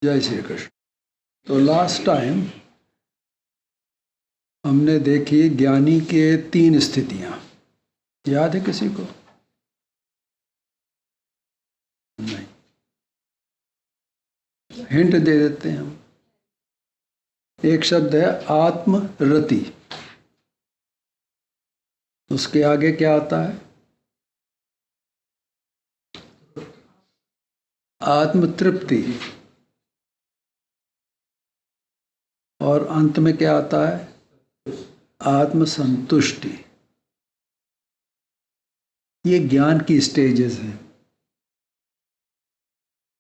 जय श्री कृष्ण। तो last time हमने देखी ज्ञानी के 3 स्थितियां। याद है किसी को? नहीं, हिंट दे देते हैं हम। एक शब्द है आत्मरति, उसके आगे क्या आता है? आत्मतृप्ति, और अंत में क्या आता है? आत्मसंतुष्टि। ये ज्ञान की स्टेजेस हैं।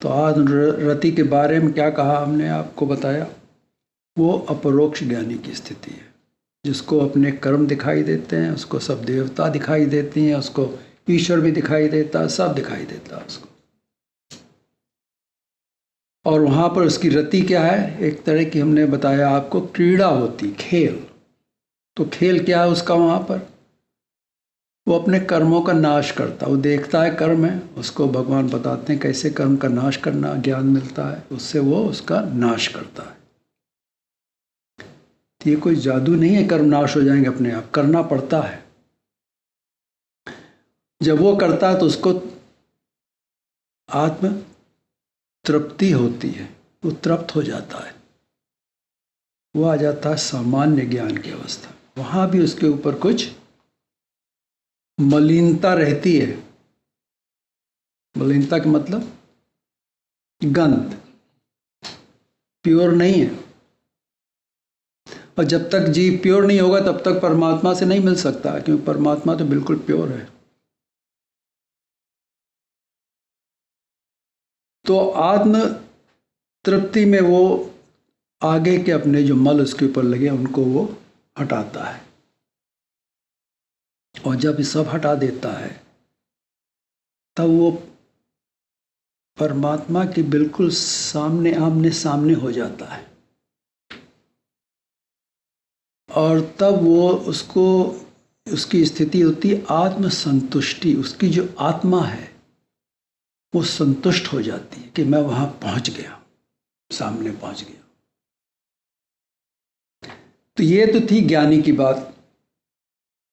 तो आत्मरति के बारे में क्या कहा हमने आपको बताया? वो अपरोक्ष ज्ञानी की स्थिति है, जिसको अपने कर्म दिखाई देते हैं, उसको सब देवता दिखाई देती हैं, उसको ईश्वर भी दिखाई देता है, सब दिखाई देता है उसको। और वहाँ पर उसकी रति क्या है? एक तरह की हमने बताया आपको, क्रीड़ा होती, खेल। तो खेल क्या है उसका? वहाँ पर वो अपने कर्मों का नाश करता, वो देखता है कर्म है, उसको भगवान बताते हैं कैसे कर्म का नाश करना, ज्ञान मिलता है उससे, वो उसका नाश करता है। तो ये कोई जादू नहीं है कर्म नाश हो जाएंगे अपने आप, करना पड़ता है। जब वो करता है तो उसको आत्म तृप्ति होती है, वो तृप्त हो जाता है, वो आ जाता है सामान्य ज्ञान की अवस्था। वहाँ भी उसके ऊपर कुछ मलिनता रहती है। मलिनता का मतलब गंध, प्योर नहीं है। और जब तक जीव प्योर नहीं होगा तब तक परमात्मा से नहीं मिल सकता, क्योंकि परमात्मा तो बिल्कुल प्योर है। तो आत्म तृप्ति में वो आगे के अपने जो मल उसके ऊपर लगे उनको वो हटाता है, और जब ये सब हटा देता है तब वो परमात्मा के बिल्कुल सामने आमने सामने हो जाता है। और तब वो उसको, उसकी स्थिति होती है आत्मसंतुष्टि। उसकी जो आत्मा है वो संतुष्ट हो जाती है कि मैं वहां पहुंच गया, सामने पहुंच गया। तो ये तो थी ज्ञानी की बात।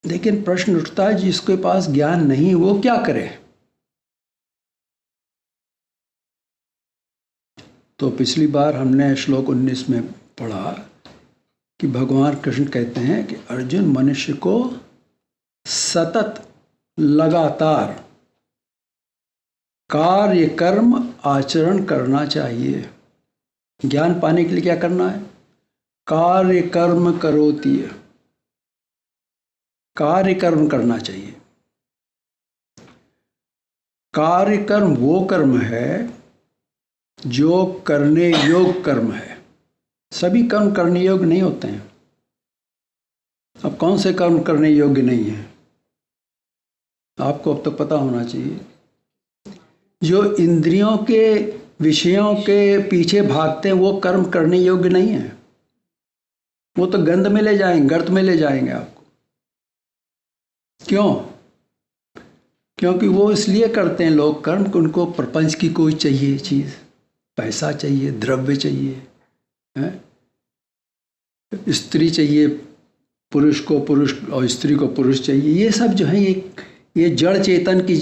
लेकिन प्रश्न उठता है जिसके पास ज्ञान नहीं वो क्या करे? तो पिछली बार हमने श्लोक 19 में पढ़ा कि भगवान कृष्ण कहते हैं कि अर्जुन, मनुष्य को सतत लगातार कार्य कर्म आचरण करना चाहिए। ज्ञान पाने के लिए क्या करना है? कार्य कर्म करोति, कार्य कर्म करना चाहिए। कार्य कर्म वो कर्म है जो करने योग्य कर्म है। सभी कर्म करने योग्य नहीं होते हैं। अब कौन से कर्म करने योग्य नहीं है आपको अब तक पता होना चाहिए। जो इंद्रियों के विषयों के पीछे भागते हैं वो कर्म करने योग्य नहीं है। वो तो गंध में ले जाएंगे, गर्त में ले जाएंगे आपको। क्यों? क्योंकि वो इसलिए करते हैं लोग कर्म कि उनको प्रपंच की कोई चाहिए चीज़, पैसा चाहिए, द्रव्य चाहिए, है? स्त्री चाहिए पुरुष को, पुरुष और स्त्री को पुरुष चाहिए। ये सब जो है ये जड़ चेतन की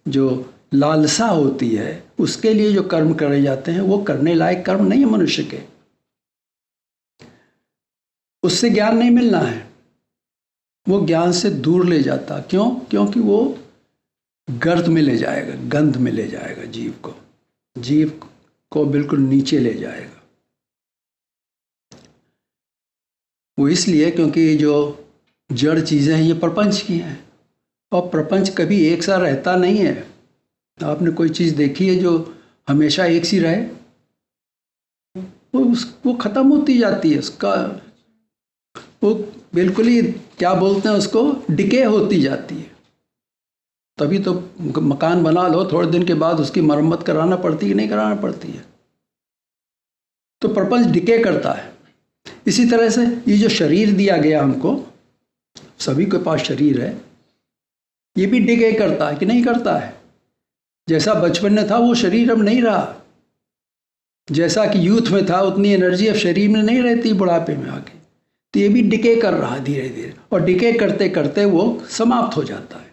जो लालसा होती है, उसके लिए जो कर्म करे जाते हैं वो करने लायक कर्म नहीं है मनुष्य के। उससे ज्ञान नहीं मिलना है, वो ज्ञान से दूर ले जाता। क्यों? क्योंकि वो गर्त में ले जाएगा, गंध में ले जाएगा जीव को बिल्कुल नीचे ले जाएगा। वो इसलिए क्योंकि जो जड़ चीज़ें हैं ये प्रपंच की हैं, और प्रपंच कभी एक सा रहता नहीं है। आपने कोई चीज़ देखी है जो हमेशा एक सी रहे? वो ख़त्म होती जाती है, उसका वो बिल्कुल ही क्या बोलते हैं उसको, डिके होती जाती है। तभी तो मकान बना लो, थोड़े दिन के बाद उसकी मरम्मत कराना पड़ती है, नहीं कराना पड़ती है। तो प्रपंच डिके करता है। इसी तरह से ये जो शरीर दिया गया हमको, सभी के पास शरीर है, ये भी डिके करता है कि नहीं करता है? जैसा बचपन में था वो शरीर अब नहीं रहा। जैसा कि यूथ में था उतनी एनर्जी अब शरीर में नहीं रहती बुढ़ापे में आके, तो ये भी डिके कर रहा है धीरे धीरे, और डिके करते करते वो समाप्त हो जाता है।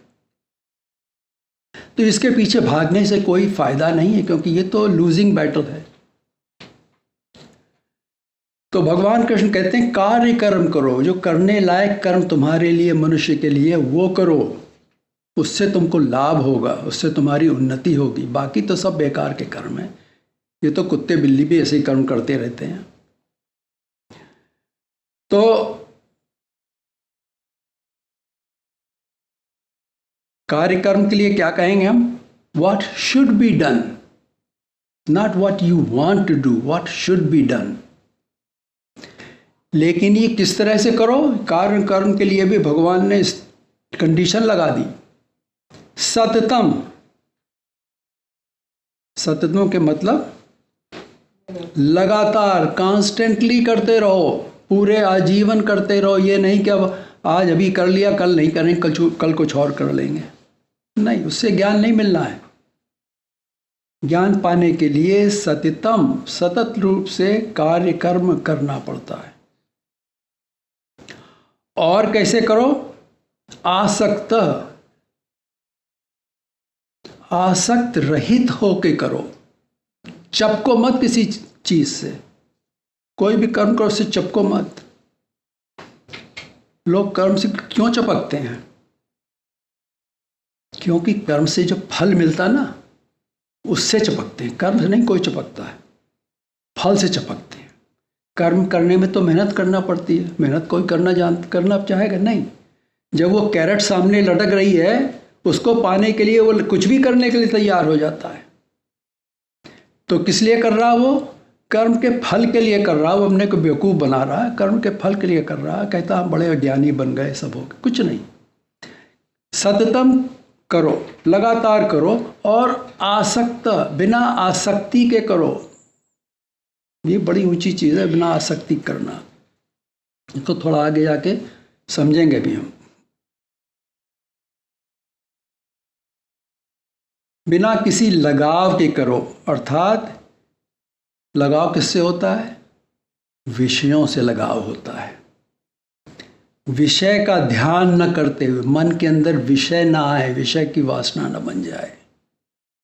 तो इसके पीछे भागने से कोई फायदा नहीं है, क्योंकि ये तो लूजिंग बैटल है। तो भगवान कृष्ण कहते हैं कार्य कर्म करो, जो करने लायक कर्म तुम्हारे लिए मनुष्य के लिए वो करो, उससे तुमको लाभ होगा, उससे तुम्हारी उन्नति होगी। बाकी तो सब बेकार के कर्म हैं। ये तो कुत्ते बिल्ली भी ऐसे ही कर्म करते रहते हैं। तो कार्य कर्म के लिए क्या कहेंगे हम? What should be done, not what you want to do, what should be done. लेकिन ये किस तरह से करो? कार्य कर्म के लिए भी भगवान ने कंडीशन लगा दी, सततम। सततम के मतलब लगातार, कॉन्स्टेंटली करते रहो, पूरे आजीवन करते रहो। ये नहीं कि अब आज अभी कर लिया कल नहीं करेंगे, कल कुछ और कर लेंगे, नहीं, उससे ज्ञान नहीं मिलना है। ज्ञान पाने के लिए सततम, सतत रूप से कार्य कर्म करना पड़ता है। और कैसे करो? आसक्त, आसक्त रहित होके करो। चपको मत किसी चीज से, कोई भी कर्म करो उससे चपको मत। लोग कर्म से क्यों चपकते हैं? क्योंकि कर्म से जो फल मिलता ना, उससे चपकते हैं। कर्म से नहीं कोई चपकता है, फल से चपकते हैं। कर्म करने में तो मेहनत करना पड़ती है, मेहनत कोई करना चाहेगा नहीं। जब वो कैरेट सामने लटक रही है, उसको पाने के लिए वो कुछ भी करने के लिए तैयार हो जाता है। तो किस लिए कर रहा? वो कर्म के फल के लिए कर रहा। वो अपने को बेवकूफ़ बना रहा है, कर्म के फल के लिए कर रहा है। कहता हम बड़े ज्ञानी बन गए, सब हो गए, कुछ नहीं। सततम करो, लगातार करो, और आसक्त, बिना आसक्ति के करो। ये बड़ी ऊंची चीज़ है, बिना आसक्ति करना। तो थोड़ा आगे जाके समझेंगे भी हम। बिना किसी लगाव के करो, अर्थात लगाव किससे होता है? विषयों से लगाव होता है। विषय का ध्यान न करते हुए, मन के अंदर विषय ना आए, विषय की वासना न बन जाए,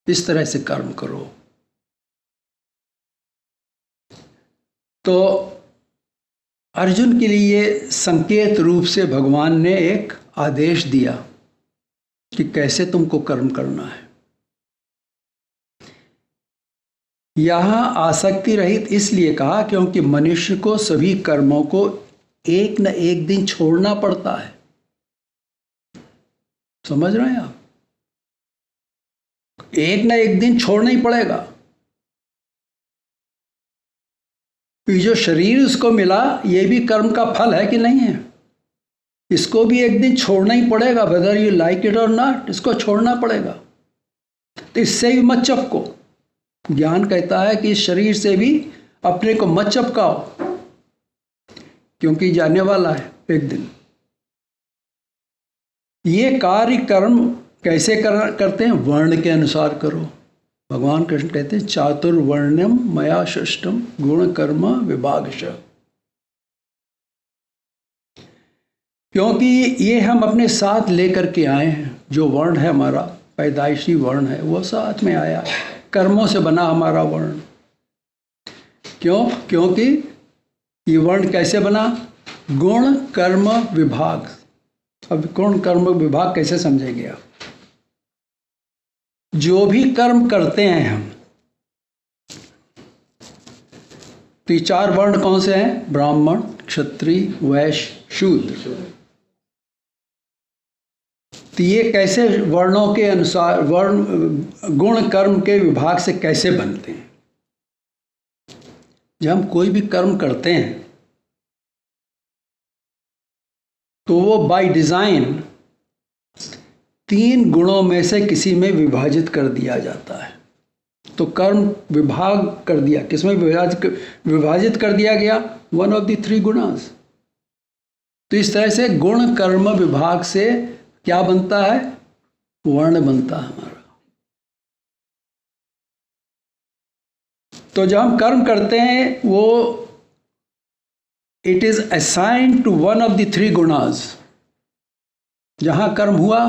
इस तरह से कर्म करो। तो अर्जुन के लिए संकेत रूप से भगवान ने एक आदेश दिया कि कैसे तुमको कर्म करना है। यहां आसक्ति रहित इसलिए कहा क्योंकि मनुष्य को सभी कर्मों को एक न एक दिन छोड़ना पड़ता है। समझ रहे हैं आप? एक न एक दिन छोड़ना ही पड़ेगा। ये जो शरीर उसको मिला, ये भी कर्म का फल है कि नहीं है? इसको भी एक दिन छोड़ना ही पड़ेगा, वेदर यू लाइक इट और नॉट, इसको छोड़ना पड़ेगा। तो इससे भी मत चपको। ज्ञान कहता है कि इस शरीर से भी अपने को मत चपकाओ, क्योंकि जाने वाला है एक दिन। ये कार्य कर्म कैसे करते हैं? वर्ण के अनुसार करो। भगवान कृष्ण कहते हैं चातुर्वर्ण्यम मया सृष्टम गुण कर्म विभागशः। क्योंकि ये हम अपने साथ लेकर के आए हैं। जो वर्ण है हमारा पैदाइशी वर्ण है, वो साथ में आया, कर्मों से बना हमारा वर्ण। क्यों? क्योंकि ये वर्ण कैसे बना? गुण कर्म विभाग। अब गुण कर्म विभाग कैसे समझेंगे आप? जो भी कर्म करते हैं हम, तो ये चार वर्ण कौन से हैं? ब्राह्मण, क्षत्रिय, वैश्य, शूद्र। तो ये कैसे वर्णों के अनुसार, वर्ण गुण कर्म के विभाग से कैसे बनते हैं? जब हम कोई भी कर्म करते हैं तो वो बाय डिजाइन तीन गुणों में से किसी में विभाजित कर दिया जाता है। तो कर्म विभाग कर दिया, किसमें विभाजित कर दिया गया? One of the three gunas. तो इस तरह से गुण कर्म विभाग से क्या बनता है? वर्ण बनता है हमारा। तो जब हम कर्म करते हैं वो it is assigned to one of the 3 गुणास। जहां कर्म हुआ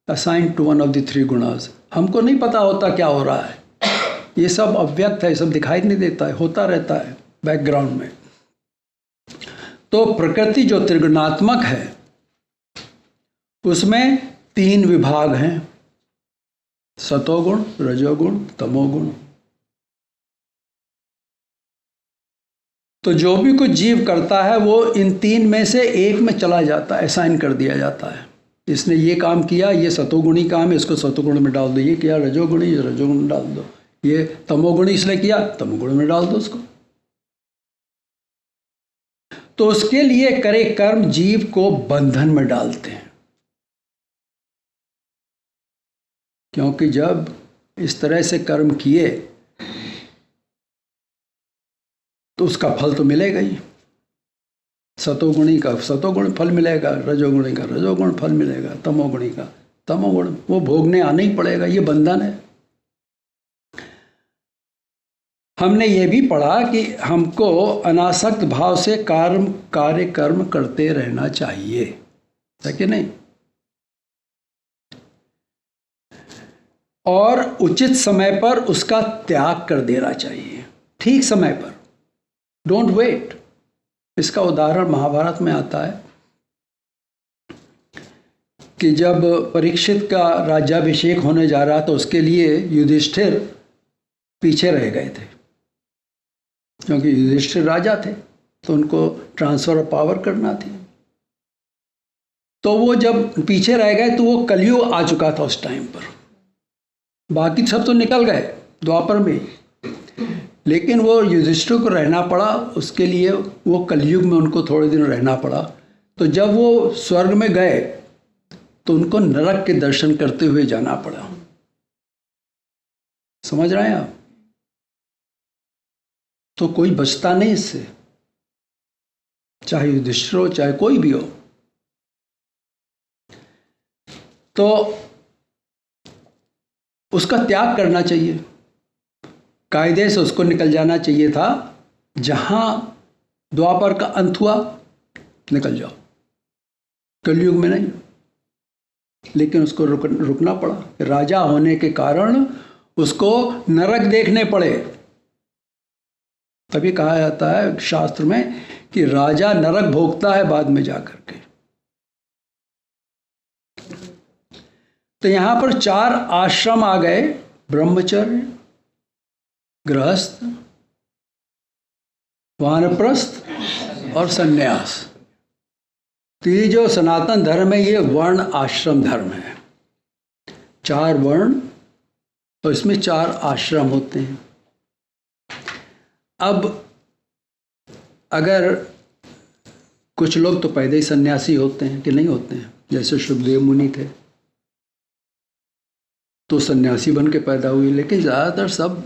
assigned to one of the 3 गुणास। हमको नहीं पता होता क्या हो रहा है, ये सब अव्यक्त है, सब दिखाई नहीं देता है, होता रहता है बैकग्राउंड में। तो प्रकृति जो त्रिगुणात्मक है उसमें 3 विभाग हैं, सतोगुण, रजोगुण, तमोगुण। तो जो भी कुछ जीव करता है वो इन 3 में से एक में चला जाता है, असाइन कर दिया जाता है। इसने ये काम किया, ये सतोगुणी काम है, इसको सतोगुण में डाल दो। ये किया रजोगुणी, ये रजोगुण में डाल दो। ये तमोगुणी इसलिए किया, तमोगुण में डाल दो उसको। तो उसके लिए करे कर्म जीव को बंधन में डालते हैं, क्योंकि जब इस तरह से कर्म किए तो उसका फल तो मिलेगा ही। सतोगुणी का सतोगुण फल मिलेगा, रजोगुणी का रजोगुण फल मिलेगा, तमोगुणी का तमोगुण, वो भोगने आना ही पड़ेगा। ये बंधन है। हमने ये भी पढ़ा कि हमको अनासक्त भाव से कार्य कर्म करते रहना चाहिए, है कि नहीं? और उचित समय पर उसका त्याग कर देना चाहिए, ठीक समय पर, डोंट वेट। इसका उदाहरण महाभारत में आता है कि जब परीक्षित का राज्याभिषेक होने जा रहा तो उसके लिए युधिष्ठिर पीछे रह गए थे, क्योंकि युधिष्ठिर राजा थे तो उनको ट्रांसफर ऑफ पावर करना थी। तो वो जब पीछे रह गए तो वो कलयुग आ चुका था उस टाइम पर। बाकी सब तो निकल गए द्वापर में, लेकिन वो युधिष्ठिर को रहना पड़ा। उसके लिए वो कलयुग में उनको थोड़े दिन रहना पड़ा। तो जब वो स्वर्ग में गए तो उनको नरक के दर्शन करते हुए जाना पड़ा। समझ रहे हैं आप? तो कोई बचता नहीं इससे, चाहे युधिष्ठिर हो चाहे कोई भी हो। तो उसका त्याग करना चाहिए, कायदे से उसको निकल जाना चाहिए था। जहां द्वापर का अंत हुआ निकल जाओ, कलयुग में नहीं। लेकिन उसको रुकना पड़ा। राजा होने के कारण उसको नरक देखने पड़े। तभी कहा जाता है शास्त्र में कि राजा नरक भोगता है बाद में जाकर के। तो यहां पर 4 आश्रम आ गए, ब्रह्मचर्य, गृहस्थ, वानप्रस्थ और सन्यास। तो ये जो सनातन धर्म है ये वर्ण आश्रम धर्म है। 4 वर्ण और इसमें 4 आश्रम होते हैं। अब अगर कुछ लोग तो पैदा ही सन्यासी होते हैं कि नहीं होते हैं, जैसे सुखदेव मुनि थे तो सन्यासी बन के पैदा हुए। लेकिन ज़्यादातर सब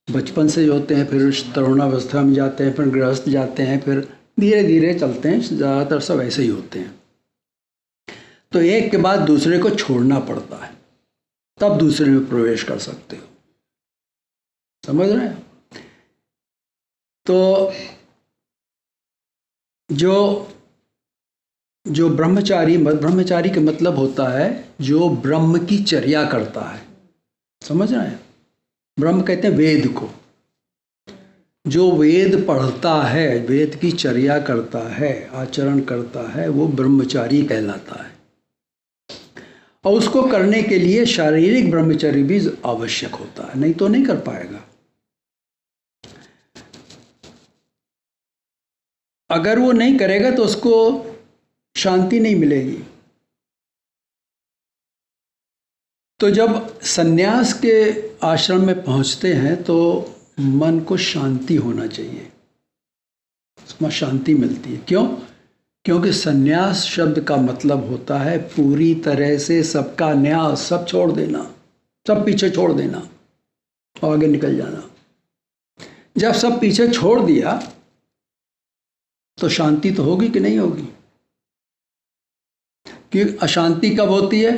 बचपन से होते हैं, फिर तरुणावस्था में जाते हैं, फिर गृहस्थ जाते हैं, फिर धीरे धीरे चलते हैं। ज़्यादातर सब ऐसे ही होते हैं। तो एक के बाद दूसरे को छोड़ना पड़ता है, तब दूसरे में प्रवेश कर सकते हो। समझ रहे हैं? तो जो ब्रह्मचारी का मतलब होता है जो ब्रह्म की चर्या करता है। समझ रहे हैं? ब्रह्म कहते हैं वेद को। जो वेद पढ़ता है, वेद की चर्या करता है, आचरण करता है, वो ब्रह्मचारी कहलाता है। और उसको करने के लिए शारीरिक ब्रह्मचर्य भी आवश्यक होता है, नहीं तो नहीं कर पाएगा। अगर वो नहीं करेगा तो उसको शांति नहीं मिलेगी। तो जब सन्यास के आश्रम में पहुंचते हैं तो मन को शांति होना चाहिए, उसमें शांति मिलती है। क्यों? क्योंकि सन्यास शब्द का मतलब होता है पूरी तरह से सबका न्यास, सब छोड़ देना, सब पीछे छोड़ देना और आगे निकल जाना। जब सब पीछे छोड़ दिया तो शांति तो होगी कि नहीं होगी? क्योंकि अशांति कब होती है?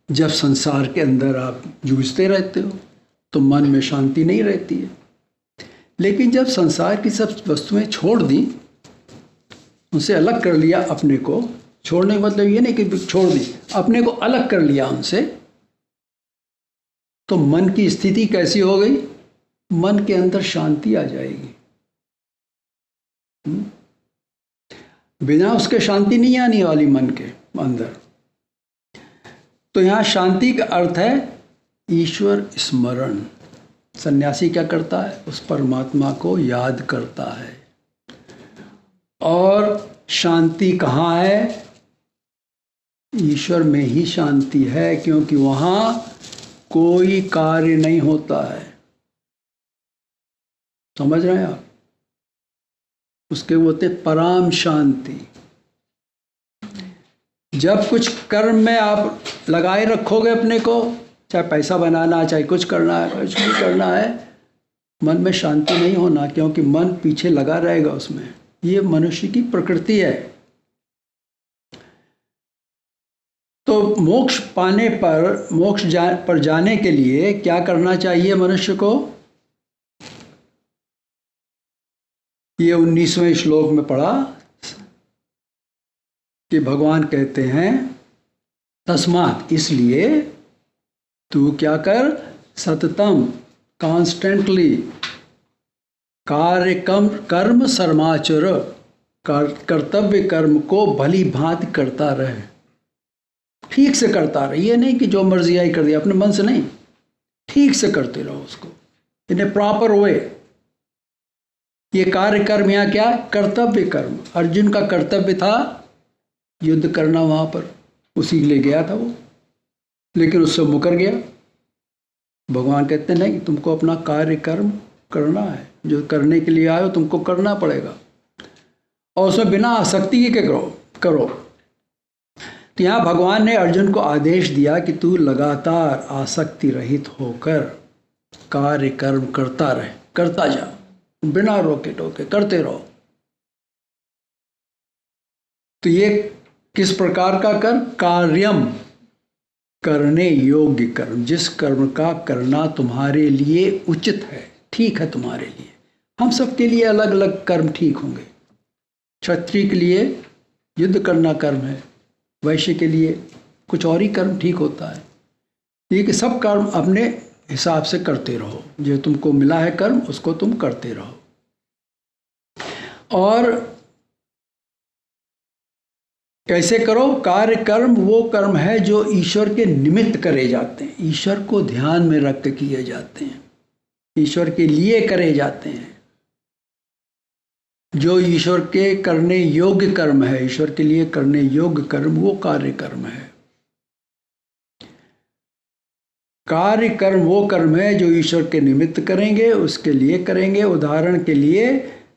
जब संसार के अंदर आप जूझते रहते हो तो मन में शांति नहीं रहती है। लेकिन जब संसार की सब वस्तुएं छोड़ दी, उनसे अलग कर लिया अपने को, छोड़ने का मतलब ये नहीं कि छोड़ दी, अपने को अलग कर लिया उनसे, तो मन की स्थिति कैसी हो गई? मन के अंदर शांति आ जाएगी। बिना उसके शांति नहीं आने वाली मन के अंदर। तो यहाँ शांति का अर्थ है ईश्वर स्मरण। सन्यासी क्या करता है? उस परमात्मा को याद करता है। और शांति कहाँ है? ईश्वर में ही शांति है, क्योंकि वहाँ कोई कार्य नहीं होता है। समझ रहे हैं आप? उसके बोलते पराम शांति। जब कुछ कर्म में आप लगाए रखोगे अपने को, चाहे पैसा बनाना, चाहे कुछ करना है, कुछ भी करना है, मन में शांति नहीं होना, क्योंकि मन पीछे लगा रहेगा उसमें। ये मनुष्य की प्रकृति है। तो मोक्ष पाने पर, मोक्ष पर जाने के लिए क्या करना चाहिए मनुष्य को? ये 19वें श्लोक में पढ़ा कि भगवान कहते हैं तस्मात्, इसलिए तू क्या कर? सततम, कॉन्स्टेंटली कर्म सर्माचर, कर्तव्य कर्म को भली भांति करता रहे, ठीक से करता रहे। ये नहीं कि जो मर्जी आई कर दिया, अपने मन से नहीं, ठीक से करते रहो उसको इन ए प्रॉपर वे। ये कार्य कर्म यहाँ क्या? कर्तव्य कर्म। अर्जुन का कर्तव्य था युद्ध करना, वहां पर उसी के लिए गया था वो, लेकिन उससे मुकर गया। भगवान कहते नहीं, तुमको अपना कार्य कर्म करना है, जो करने के लिए आए हो तुमको करना पड़ेगा, और उसमें बिना आसक्ति के करो। तो यहाँ भगवान ने अर्जुन को आदेश दिया कि तू लगातार आसक्ति रहित होकर कार्य कर्म करता रहे, करता जा, बिना रोके टोके करते रहो। तो ये किस प्रकार का कर्म? कार्यम, करने योग्य कर्म, जिस कर्म का करना तुम्हारे लिए उचित है, ठीक है तुम्हारे लिए। हम सबके लिए अलग अलग कर्म ठीक होंगे। क्षत्रिय के लिए युद्ध करना कर्म है, वैश्य के लिए कुछ और ही कर्म ठीक होता है। ये कि सब कर्म अपने हिसाब से करते रहो, जो तुमको मिला है कर्म उसको तुम करते रहो। और कैसे करो? कार्य कर्म वो कर्म है जो ईश्वर के निमित्त करे जाते हैं, ईश्वर को ध्यान में रख के किए जाते हैं, ईश्वर के लिए करे जाते हैं। जो ईश्वर के करने योग्य कर्म है, ईश्वर के लिए करने योग्य कर्म, वो कार्य कर्म है। कार्य कर्म वो कर्म है जो ईश्वर के निमित्त करेंगे, उसके लिए करेंगे। उदाहरण के लिए,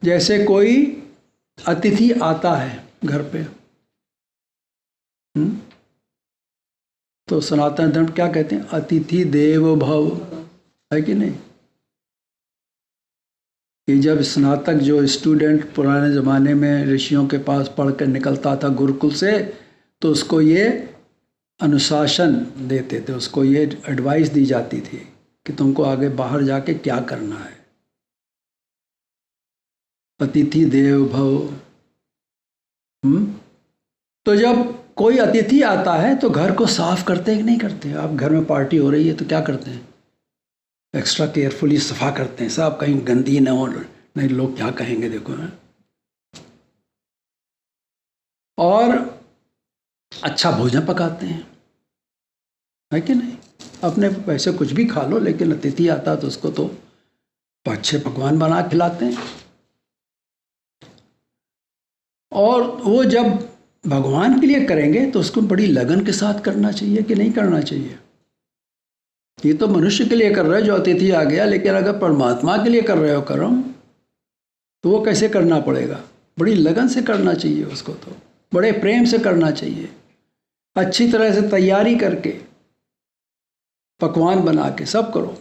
जैसे कोई अतिथि आता है घर पे, तो सनातन धर्म क्या कहते हैं? अतिथि देवो भव, है कि नहीं? कि जब स्नातक जो स्टूडेंट पुराने ज़माने में ऋषियों के पास पढ़ कर निकलता था गुरुकुल से, तो उसको ये अनुशासन देते थे, उसको ये एडवाइस दी जाती थी कि तुमको आगे बाहर जाके क्या करना है। अतिथि देव भव। तो जब कोई अतिथि आता है तो घर को साफ करते हैं कि नहीं करते? आप घर में पार्टी हो रही है तो क्या करते हैं? एक्स्ट्रा केयरफुली सफा करते हैं, सब कहीं गंदी ना हो, नहीं लोग क्या कहेंगे देखो है। और अच्छा भोजन पकाते हैं, है कि नहीं? अपने पैसे कुछ भी खा लो, लेकिन अतिथि आता तो उसको तो अच्छे पकवान बना खिलाते हैं। और वो जब भगवान के लिए करेंगे तो उसको बड़ी लगन के साथ करना चाहिए कि नहीं करना चाहिए? ये तो मनुष्य के लिए कर रहे हो जो अतिथि आ गया, लेकिन अगर परमात्मा के लिए कर रहे हो कर्म तो वो कैसे करना पड़ेगा? बड़ी लगन से करना चाहिए उसको, तो बड़े प्रेम से करना चाहिए, अच्छी तरह से तैयारी करके पकवान बना के सब करो।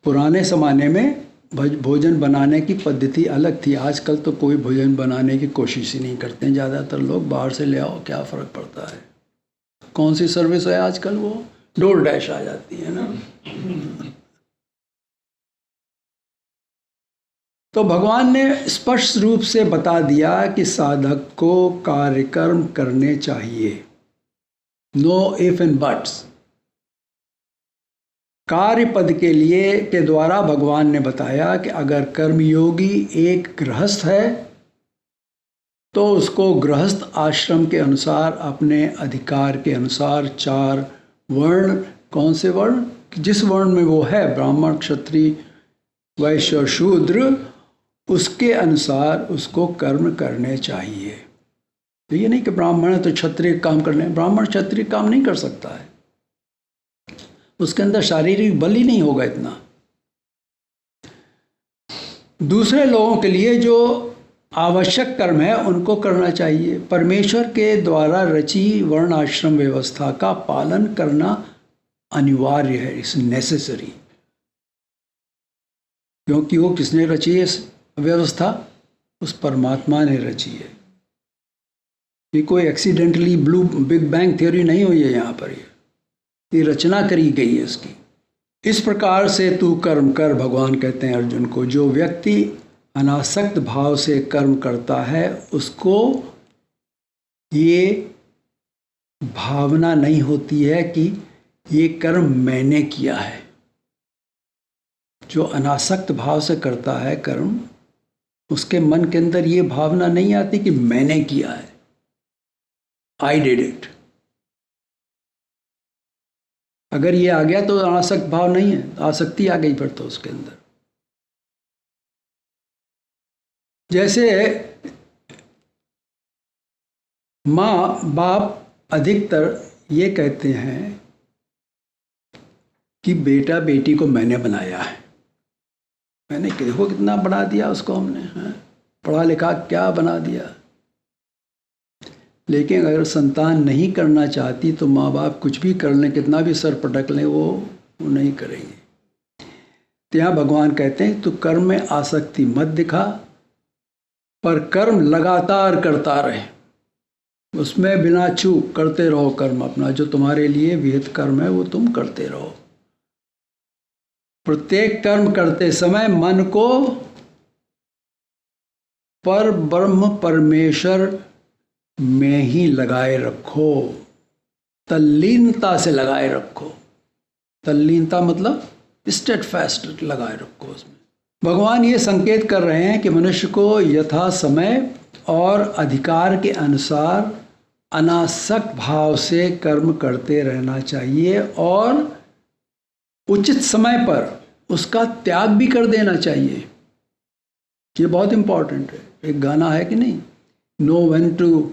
पुराने ज़माने में भोजन बनाने की पद्धति अलग थी, आजकल तो कोई भोजन बनाने की कोशिश ही नहीं करते हैं। ज़्यादातर लोग बाहर से ले आओ, क्या फ़र्क पड़ता है? कौन सी सर्विस है आजकल? वो डोर डैश आ जाती है ना। तो भगवान ने स्पष्ट रूप से बता दिया कि साधक को कार्यकर्म करने चाहिए, नो इफ एंड बट्स। कार्य पद के द्वारा भगवान ने बताया कि अगर कर्मयोगी एक गृहस्थ है तो उसको गृहस्थ आश्रम के अनुसार, अपने अधिकार के अनुसार 4 वर्ण, कौन से वर्ण, जिस वर्ण में वो है, ब्राह्मण, क्षत्रिय, वैश्य और शूद्र, उसके अनुसार उसको कर्म करने चाहिए। तो ये नहीं कि ब्राह्मण है तो क्षत्रिय काम करने, ब्राह्मण क्षत्रिय काम नहीं कर सकता है, उसके अंदर शारीरिक बल ही नहीं होगा इतना। दूसरे लोगों के लिए जो आवश्यक कर्म है उनको करना चाहिए। परमेश्वर के द्वारा रची वर्ण आश्रम व्यवस्था का पालन करना अनिवार्य है, इस नेसेसरी, क्योंकि वो किसने रची है इस व्यवस्था? उस परमात्मा ने रची है। ये कोई एक्सीडेंटली बिग बैंग थ्योरी नहीं हुई है, यहाँ पर ये रचना करी गई है इसकी। इस प्रकार से तू कर्म कर, भगवान कहते हैं अर्जुन को। जो व्यक्ति अनासक्त भाव से कर्म करता है उसको ये भावना नहीं होती है कि ये कर्म मैंने किया है। जो अनासक्त भाव से करता है कर्म, उसके मन के अंदर ये भावना नहीं आती कि मैंने किया है, आई डिड इट। अगर ये आ गया तो अनासक्त भाव नहीं है, आसक्ति आ गई फिर तो उसके अंदर। जैसे माँ बाप अधिकतर ये कहते हैं कि बेटा बेटी को मैंने बनाया है, मैंने देखो कितना बना दिया उसको हमने, पढ़ा लिखा क्या बना दिया। लेकिन अगर संतान नहीं करना चाहती तो माँ बाप कुछ भी कर लें, कितना भी सर पटक लें, वो नहीं करेंगे। तो यहाँ भगवान कहते हैं तो कर्म में आसक्ति मत दिखा, पर कर्म लगातार करता रहे, उसमें बिना चूक करते रहो कर्म अपना। जो तुम्हारे लिए विहित कर्म है वो तुम करते रहो। प्रत्येक कर्म करते समय मन को पर ब्रह्म परमेश्वर में ही लगाए रखो, तल्लीनता से लगाए रखो। तल्लीनता मतलब स्टेडफास्ट लगाए रखो उसमें। भगवान ये संकेत कर रहे हैं कि मनुष्य को यथा समय और अधिकार के अनुसार अनासक्त भाव से कर्म करते रहना चाहिए और उचित समय पर उसका त्याग भी कर देना चाहिए। ये बहुत इम्पोर्टेंट है। एक गाना है कि नहीं, know when to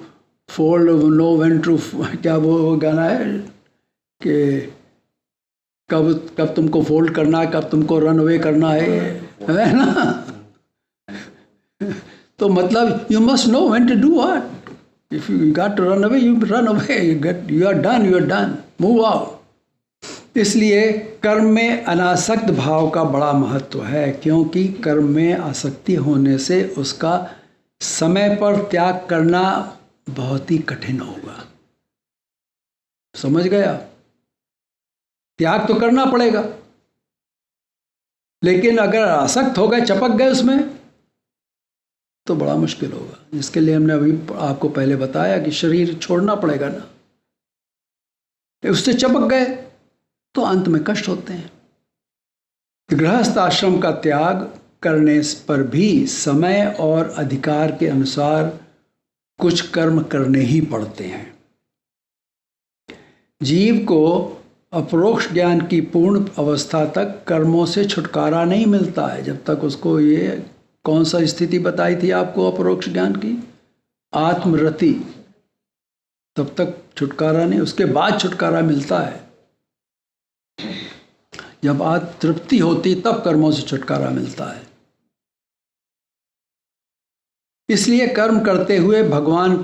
fold, know when to, क्या वो गाना है कि कब तुमको फोल्ड करना है, कब तुमको रन अवे करना है ना। तो मतलब you must know when to do what. If you got to run away, you run away, you are done, move out. इसलिए कर्म में अनासक्त भाव का बड़ा महत्व है, क्योंकि कर्म में आसक्ति होने से उसका समय पर त्याग करना बहुत ही कठिन होगा। समझ गया? त्याग तो करना पड़ेगा, लेकिन अगर आसक्त हो गए, चपक गए उसमें, तो बड़ा मुश्किल होगा। इसके लिए हमने अभी आपको पहले बताया कि शरीर छोड़ना पड़ेगा ना, उससे चपक गए तो अंत में कष्ट होते हैं। गृहस्थ आश्रम का त्याग करने पर भी समय और अधिकार के अनुसार कुछ कर्म करने ही पड़ते हैं। जीव को अपरोक्ष ज्ञान की पूर्ण अवस्था तक कर्मों से छुटकारा नहीं मिलता है। जब तक उसको, ये कौन सा स्थिति बताई थी आपको अपरोक्ष ज्ञान की? आत्मरति, तब तक छुटकारा नहीं, उसके बाद छुटकारा मिलता है। जब आत्म तृप्ति होती तब कर्मों से छुटकारा मिलता है। इसलिए कर्म करते हुए भगवान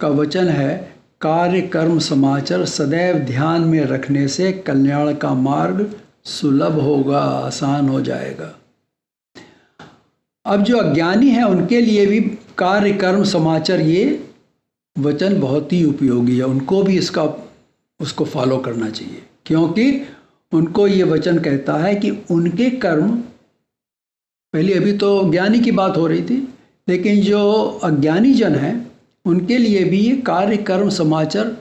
का वचन है, कार्य कर्म समाचार सदैव ध्यान में रखने से कल्याण का मार्ग सुलभ होगा, आसान हो जाएगा। अब जो अज्ञानी हैं उनके लिए भी कार्य कर्म समाचार, ये वचन बहुत ही उपयोगी है। उनको भी उसको फॉलो करना चाहिए, क्योंकि उनको ये वचन कहता है कि उनके कर्म पहले अभी तो ज्ञानी की बात हो रही थी, लेकिन जो अज्ञानी जन हैं उनके लिए भी ये कार्य कर्म समाचार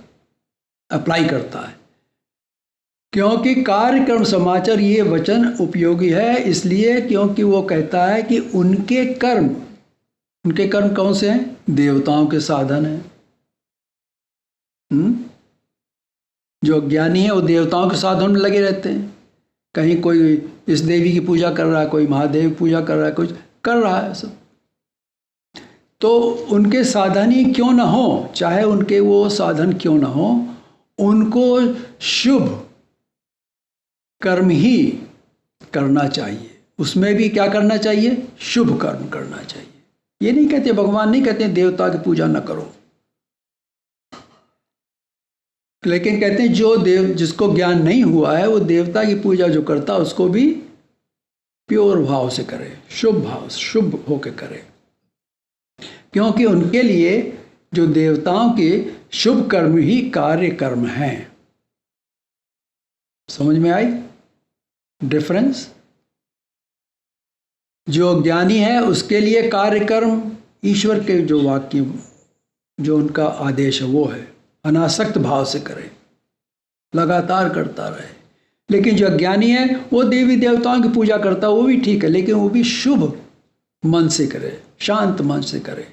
अप्लाई करता है। क्योंकि कार्य कर्म समाचार ये वचन उपयोगी है इसलिए क्योंकि वो कहता है कि उनके कर्म कौन से हैं? देवताओं के साधन हैं। जो अज्ञानी है वो देवताओं के साधन में लगे रहते हैं। कहीं कोई इस देवी की पूजा कर रहा है, कोई महादेव की पूजा कर रहा है, कुछ कर रहा है सब, तो उनके साधन ही क्यों ना हो, चाहे उनके वो साधन क्यों ना हो, उनको शुभ कर्म ही करना चाहिए। उसमें भी क्या करना चाहिए? शुभ कर्म करना चाहिए। ये नहीं कहते, भगवान नहीं कहते देवता की पूजा ना करो, लेकिन कहते हैं जो जिसको ज्ञान नहीं हुआ है वो देवता की पूजा जो करता है उसको भी प्योर भाव से करे, शुभ होकर करे। क्योंकि उनके लिए जो देवताओं के शुभ कर्म ही कार्य कर्म हैं। समझ में आई डिफरेंस? जो ज्ञानी है उसके लिए कार्य कर्म ईश्वर के जो वाक्य, जो उनका आदेश है वो है अनासक्त भाव से करे, लगातार करता रहे। लेकिन जो अज्ञानी है वो देवी देवताओं की पूजा करता है, वो भी ठीक है, लेकिन वो भी शुभ मन से करे, शांत मन से करे।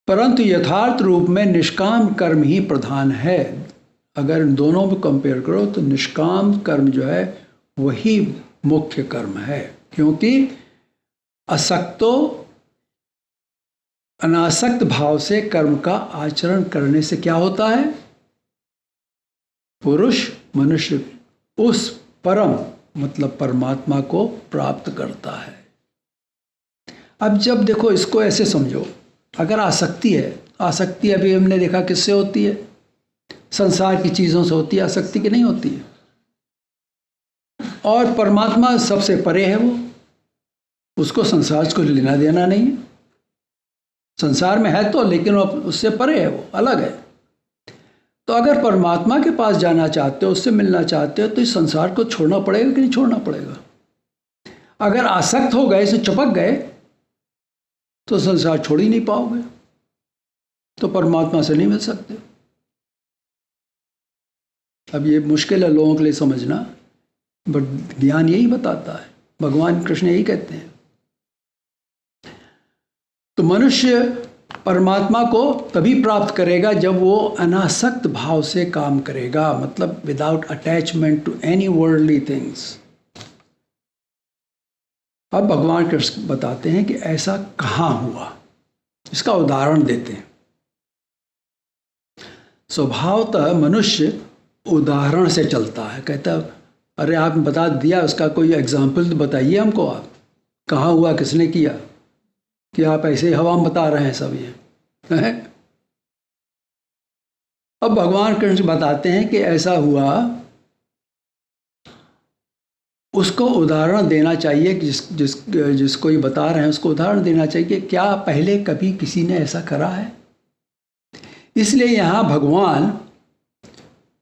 परंतु यथार्थ रूप में निष्काम कर्म ही प्रधान है। अगर इन दोनों को कंपेयर करो तो निष्काम कर्म जो है वही मुख्य कर्म है। क्योंकि असक्तो अनासक्त भाव से कर्म का आचरण करने से क्या होता है? पुरुष मनुष्य उस परम मतलब परमात्मा को प्राप्त करता है। अब जब देखो इसको ऐसे समझो, अगर आसक्ति है, आसक्ति अभी हमने देखा किससे होती है? संसार की चीज़ों से होती है, आसक्ति की नहीं होती है। और परमात्मा सबसे परे है, वो उसको संसार को लेना देना नहीं है। संसार में है तो, लेकिन वो उससे परे है, वो अलग है। तो अगर परमात्मा के पास जाना चाहते हो, उससे मिलना चाहते हो, तो इस संसार को छोड़ना पड़ेगा कि नहीं छोड़ना पड़ेगा? अगर आसक्त हो गए, इसे चिपक गए, तो संसार छोड़ ही नहीं पाओगे, तो परमात्मा से नहीं मिल सकते। अब ये मुश्किल है लोगों के लिए समझना, बट ज्ञान यही बताता है, भगवान कृष्ण यही कहते हैं। तो मनुष्य परमात्मा को तभी प्राप्त करेगा जब वो अनासक्त भाव से काम करेगा, मतलब without attachment to any worldly things. अब भगवान कृष्ण बताते हैं कि ऐसा कहाँ हुआ, इसका उदाहरण देते हैं। स्वभावतः मनुष्य उदाहरण से चलता है। कहता है अरे आपने बता दिया, उसका कोई एग्जाम्पल तो बताइए हमको, आप कहाँ हुआ, किसने किया, कि आप ऐसे हवा में बता रहे हैं सब ये है? अब भगवान कृष्ण बताते हैं कि ऐसा हुआ, उसको उदाहरण देना चाहिए कि जिसको ये बता रहे हैं उसको उदाहरण देना चाहिए कि क्या पहले कभी किसी ने ऐसा करा है। इसलिए यहाँ भगवान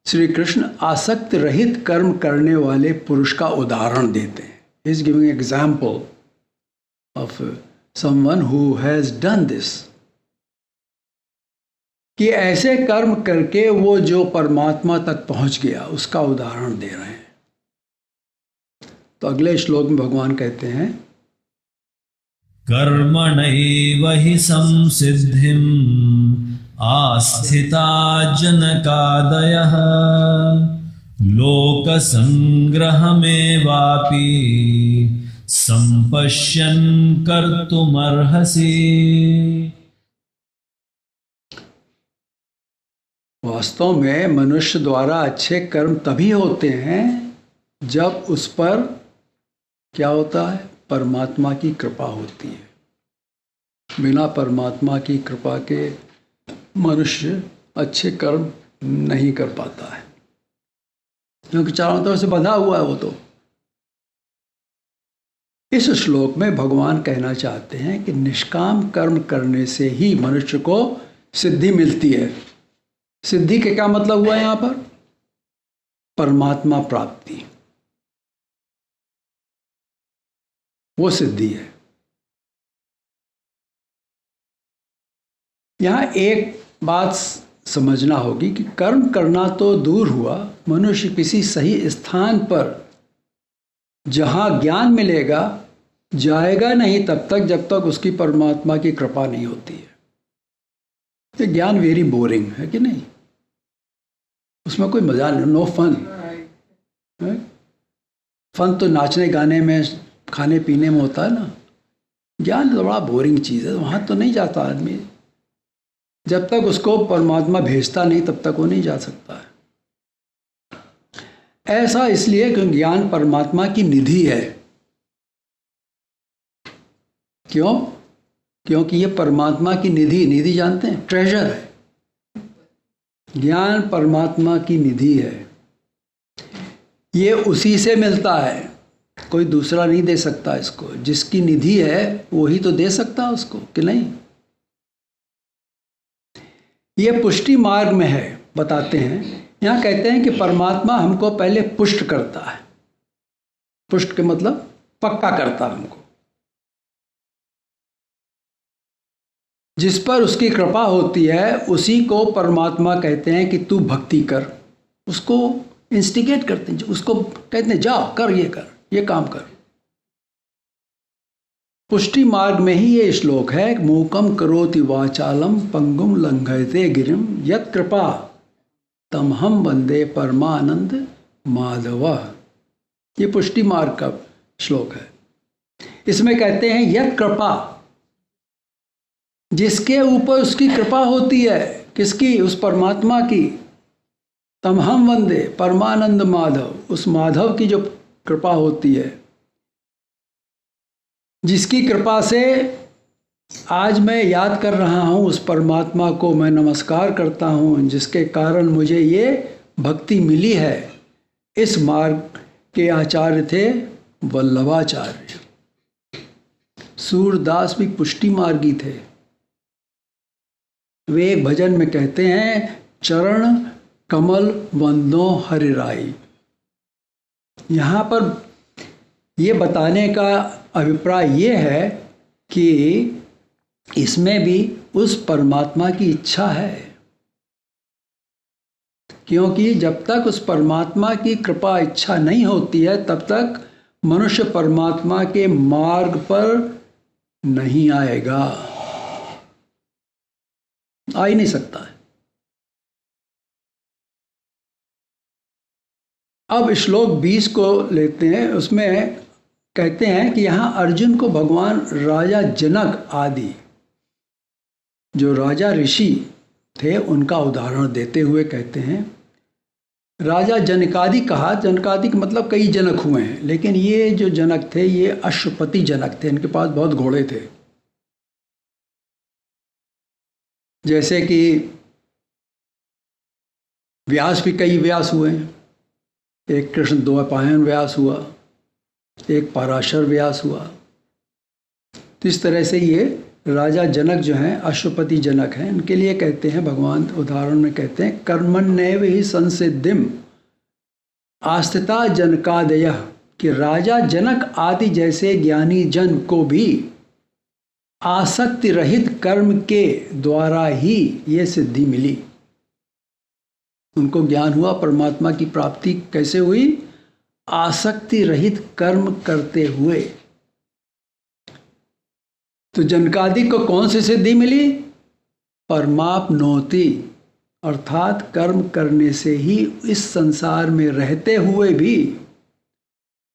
श्री कृष्ण आसक्त रहित कर्म करने वाले पुरुष का उदाहरण देते हैं। Is giving example of someone who has done this, कि ऐसे कर्म करके वो जो परमात्मा तक पहुंच गया, उसका उदाहरण दे रहे हैं। तो अगले श्लोक में भगवान कहते हैं कर्मणैव हि संसिद्धिम् आस्थिता जनकादयः लोकसंग्रहमेवापि संपश्यन् कर्तुमर्हसि। वास्तव में मनुष्य द्वारा अच्छे कर्म तभी होते हैं जब उस पर क्या होता है? परमात्मा की कृपा होती है। बिना परमात्मा की कृपा के मनुष्य अच्छे कर्म नहीं कर पाता है, क्योंकि चारों तरफ से बंधा हुआ है वो तो। इस श्लोक में भगवान कहना चाहते हैं कि निष्काम कर्म करने से ही मनुष्य को सिद्धि मिलती है। सिद्धि के क्या मतलब हुआ यहाँ पर? परमात्मा प्राप्ति। वो सिद्धि है। यहाँ एक बात समझना होगी कि कर्म करना तो दूर हुआ, मनुष्य किसी सही स्थान पर जहाँ ज्ञान मिलेगा जाएगा नहीं तब तक जब तक उसकी परमात्मा की कृपा नहीं होती है। तो ज्ञान वेरी बोरिंग है कि नहीं, उसमें कोई मजा नहीं, नो फन। फन तो नाचने गाने में, खाने पीने में होता है ना, ज्ञान तो बड़ा बोरिंग चीज़ है, वहाँ तो नहीं जाता आदमी। जब तक उसको परमात्मा भेजता नहीं तब तक वो नहीं जा सकता है। ऐसा इसलिए क्योंकि ज्ञान परमात्मा की निधि है। क्यों? क्योंकि ये परमात्मा की निधि, निधि जानते हैं, ट्रेजर है। ज्ञान परमात्मा की निधि है, ये उसी से मिलता है, कोई दूसरा नहीं दे सकता इसको। जिसकी निधि है वही तो दे सकता है उसको, कि नहीं? ये पुष्टि मार्ग में है, बताते हैं। यहाँ कहते हैं कि परमात्मा हमको पहले पुष्ट करता है। पुष्ट के मतलब पक्का करता है हमको। जिस पर उसकी कृपा होती है उसी को परमात्मा कहते हैं कि तू भक्ति कर। उसको इंस्टिगेट करते हैं, उसको कहते हैं जाओ कर, ये कर, ये काम कर। पुष्टि मार्ग में ही ये श्लोक है, मूकम करोति वाचालम पंगुम लंघयते गिरिम यत् कृपा तमहम वंदे परमानंद माधव। ये पुष्टि मार्ग का श्लोक है। इसमें कहते हैं यत् कृपा, जिसके ऊपर उसकी कृपा होती है, किसकी? उस परमात्मा की। तमहम वंदे परमानंद माधव, उस माधव की जो कृपा होती है, जिसकी कृपा से आज मैं याद कर रहा हूँ, उस परमात्मा को मैं नमस्कार करता हूँ, जिसके कारण मुझे ये भक्ति मिली है। इस मार्ग के आचार्य थे वल्लभाचार्य। सूरदास भी पुष्टि मार्गी थे। वे एक भजन में कहते हैं, चरण कमल वंदो हरिराई। यहाँ पर ये बताने का अभिप्राय ये है कि इसमें भी उस परमात्मा की इच्छा है, क्योंकि जब तक उस परमात्मा की कृपा इच्छा नहीं होती है तब तक मनुष्य परमात्मा के मार्ग पर नहीं आएगा, आ ही नहीं सकता है। अब श्लोक 20 को लेते हैं। उसमें कहते हैं कि यहाँ अर्जुन को भगवान राजा जनक आदि जो राजा ऋषि थे उनका उदाहरण देते हुए कहते हैं, राजा जनकादि कहा। जनकादि का मतलब कई जनक हुए हैं, लेकिन ये जो जनक थे ये अश्वपति जनक थे, इनके पास बहुत घोड़े थे। जैसे कि व्यास भी कई व्यास हुए हैं, एक कृष्ण द्वैपायन व्यास हुआ, एक पराशर व्यास हुआ। तो इस तरह से ये राजा जनक जो हैं अश्वपति जनक हैं। इनके लिए कहते हैं भगवान उदाहरण में कहते हैं, कर्मण्येव हि संसिद्धिम आस्थिता जनकादयः, कि राजा जनक आदि जैसे ज्ञानी जन को भी आसक्ति रहित कर्म के द्वारा ही ये सिद्धि मिली। उनको ज्ञान हुआ, परमात्मा की प्राप्ति कैसे हुई? आसक्ति रहित कर्म करते हुए। तो जनकादि को कौन सी सिद्धि मिली? परमाप्नोति, अर्थात कर्म करने से ही इस संसार में रहते हुए भी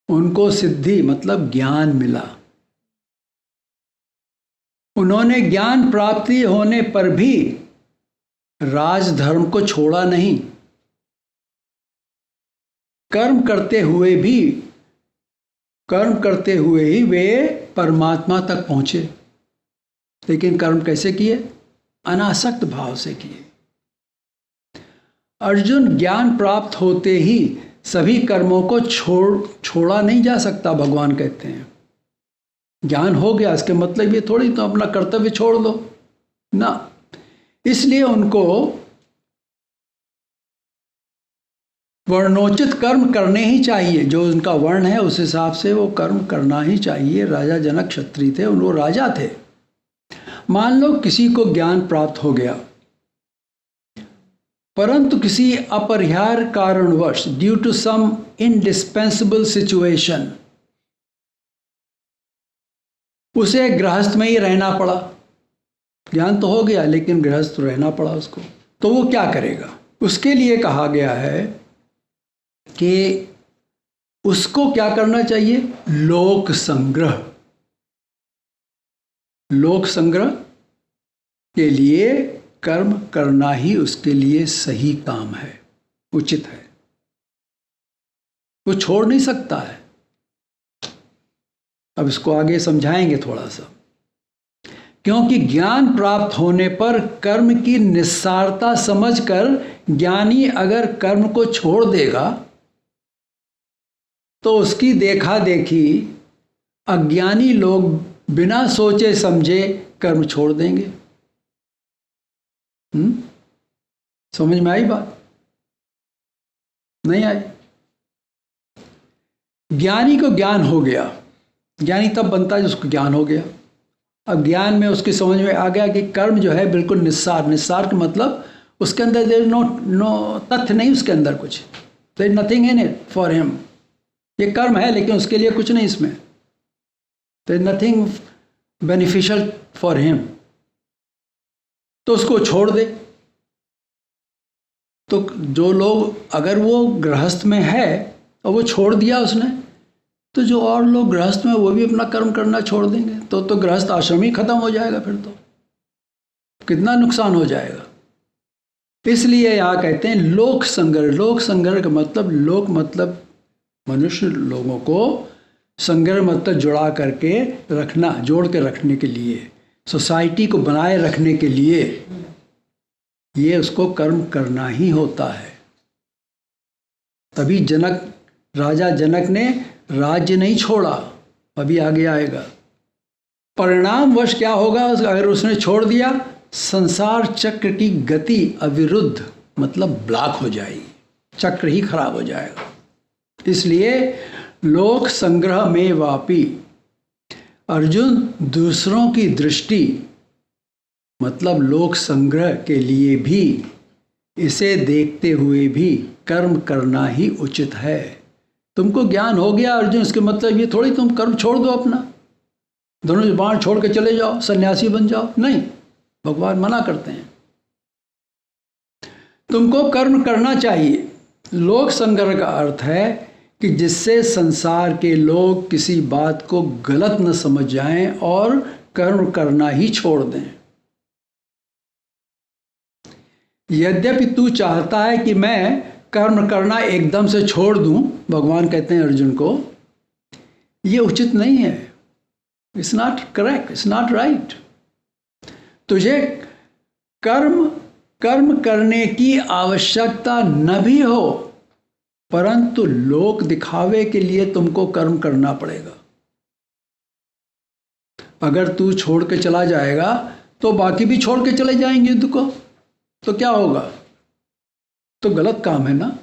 उनको सिद्धि मतलब ज्ञान मिला। उन्होंने ज्ञान प्राप्ति होने पर भी राजधर्म को छोड़ा नहीं, कर्म करते हुए ही वे परमात्मा तक पहुंचे। लेकिन कर्म कैसे किए? अनासक्त भाव से किए। अर्जुन, ज्ञान प्राप्त होते ही सभी कर्मों को छोड़ा नहीं जा सकता। भगवान कहते हैं ज्ञान हो गया इसके मतलब ये थोड़ी तो अपना कर्तव्य छोड़ दो ना। इसलिए उनको वर्णोचित कर्म करने ही चाहिए, जो उनका वर्ण है उस हिसाब से वो कर्म करना ही चाहिए। राजा जनक क्षत्रिय थे, वो राजा थे। मान लो किसी को ज्ञान प्राप्त हो गया, परंतु किसी अपरिहार्य कारणवश, due to some indispensable situation, उसे गृहस्थ में ही रहना पड़ा। ज्ञान तो हो गया लेकिन गृहस्थ रहना पड़ा उसको, तो वो क्या करेगा? उसके लिए कहा गया है कि उसको क्या करना चाहिए? लोक संग्रह। लोक संग्रह के लिए कर्म करना ही उसके लिए सही काम है, उचित है। वो छोड़ नहीं सकता है। अब इसको आगे समझाएंगे थोड़ा सा। क्योंकि ज्ञान प्राप्त होने पर कर्म की निस्सारता समझकर ज्ञानी अगर कर्म को छोड़ देगा तो उसकी देखा देखी अज्ञानी लोग बिना सोचे समझे कर्म छोड़ देंगे। समझ में आई बात? नहीं आई? ज्ञानी को ज्ञान हो गया। ज्ञानी तब बनता है जिसको ज्ञान हो गया। अब ज्ञान में उसकी समझ में आ गया कि कर्म जो है बिल्कुल निस्सार। निस्सार का मतलब उसके अंदर देयर नो तथ्य नहीं, उसके अंदर कुछ, there nothing in it for him. ये कर्म है लेकिन उसके लिए कुछ नहीं इसमें, there nothing beneficial for him, तो उसको छोड़ दे। तो जो लोग, अगर वो गृहस्थ में है और वो छोड़ दिया उसने, तो जो और लोग गृहस्थ में वो भी अपना कर्म करना छोड़ देंगे, तो गृहस्थ आश्रम ही खत्म हो जाएगा। फिर तो कितना नुकसान हो जाएगा। इसलिए यहाँ कहते हैं लोक संग्रह। लोक संग्रह का मतलब, लोक मतलब मनुष्य लोगों को, संग्रह मतलब जुड़ा करके रखना, जोड़ के रखने के लिए, सोसाइटी को बनाए रखने के लिए ये उसको कर्म करना ही होता है। तभी जनक, राजा जनक ने राज्य नहीं छोड़ा, अभी आगे आएगा। परिणामवश क्या होगा अगर उसने छोड़ दिया? संसार चक्र की गति अविरुद्ध, मतलब ब्लॉक हो जाएगी, चक्र ही खराब हो जाएगा। इसलिए लोक संग्रह में वापी अर्जुन, दूसरों की दृष्टि मतलब लोक संग्रह के लिए भी, इसे देखते हुए भी कर्म करना ही उचित है। तुमको ज्ञान हो गया अर्जुन, इसके मतलब ये थोड़ी तुम कर्म छोड़ दो अपना, धनुष बाण छोड़ के चले जाओ, सन्यासी बन जाओ। नहीं, भगवान मना करते हैं। तुमको कर्म करना चाहिए। लोक संग्रह का अर्थ है कि जिससे संसार के लोग किसी बात को गलत न समझ जाएं और कर्म करना ही छोड़ दें। यद्यपि तू चाहता है कि मैं कर्म करना एकदम से छोड़ दूं, भगवान कहते हैं अर्जुन को, ये उचित नहीं है। It's not correct, it's not right. तुझे कर्म करने की आवश्यकता न भी हो, परंतु लोक दिखावे के लिए तुमको कर्म करना पड़ेगा। अगर तू छोड़ के चला जाएगा तो बाकी भी छोड़ के चले जाएंगे युद्ध को, तो क्या होगा? तो गलत काम है ना।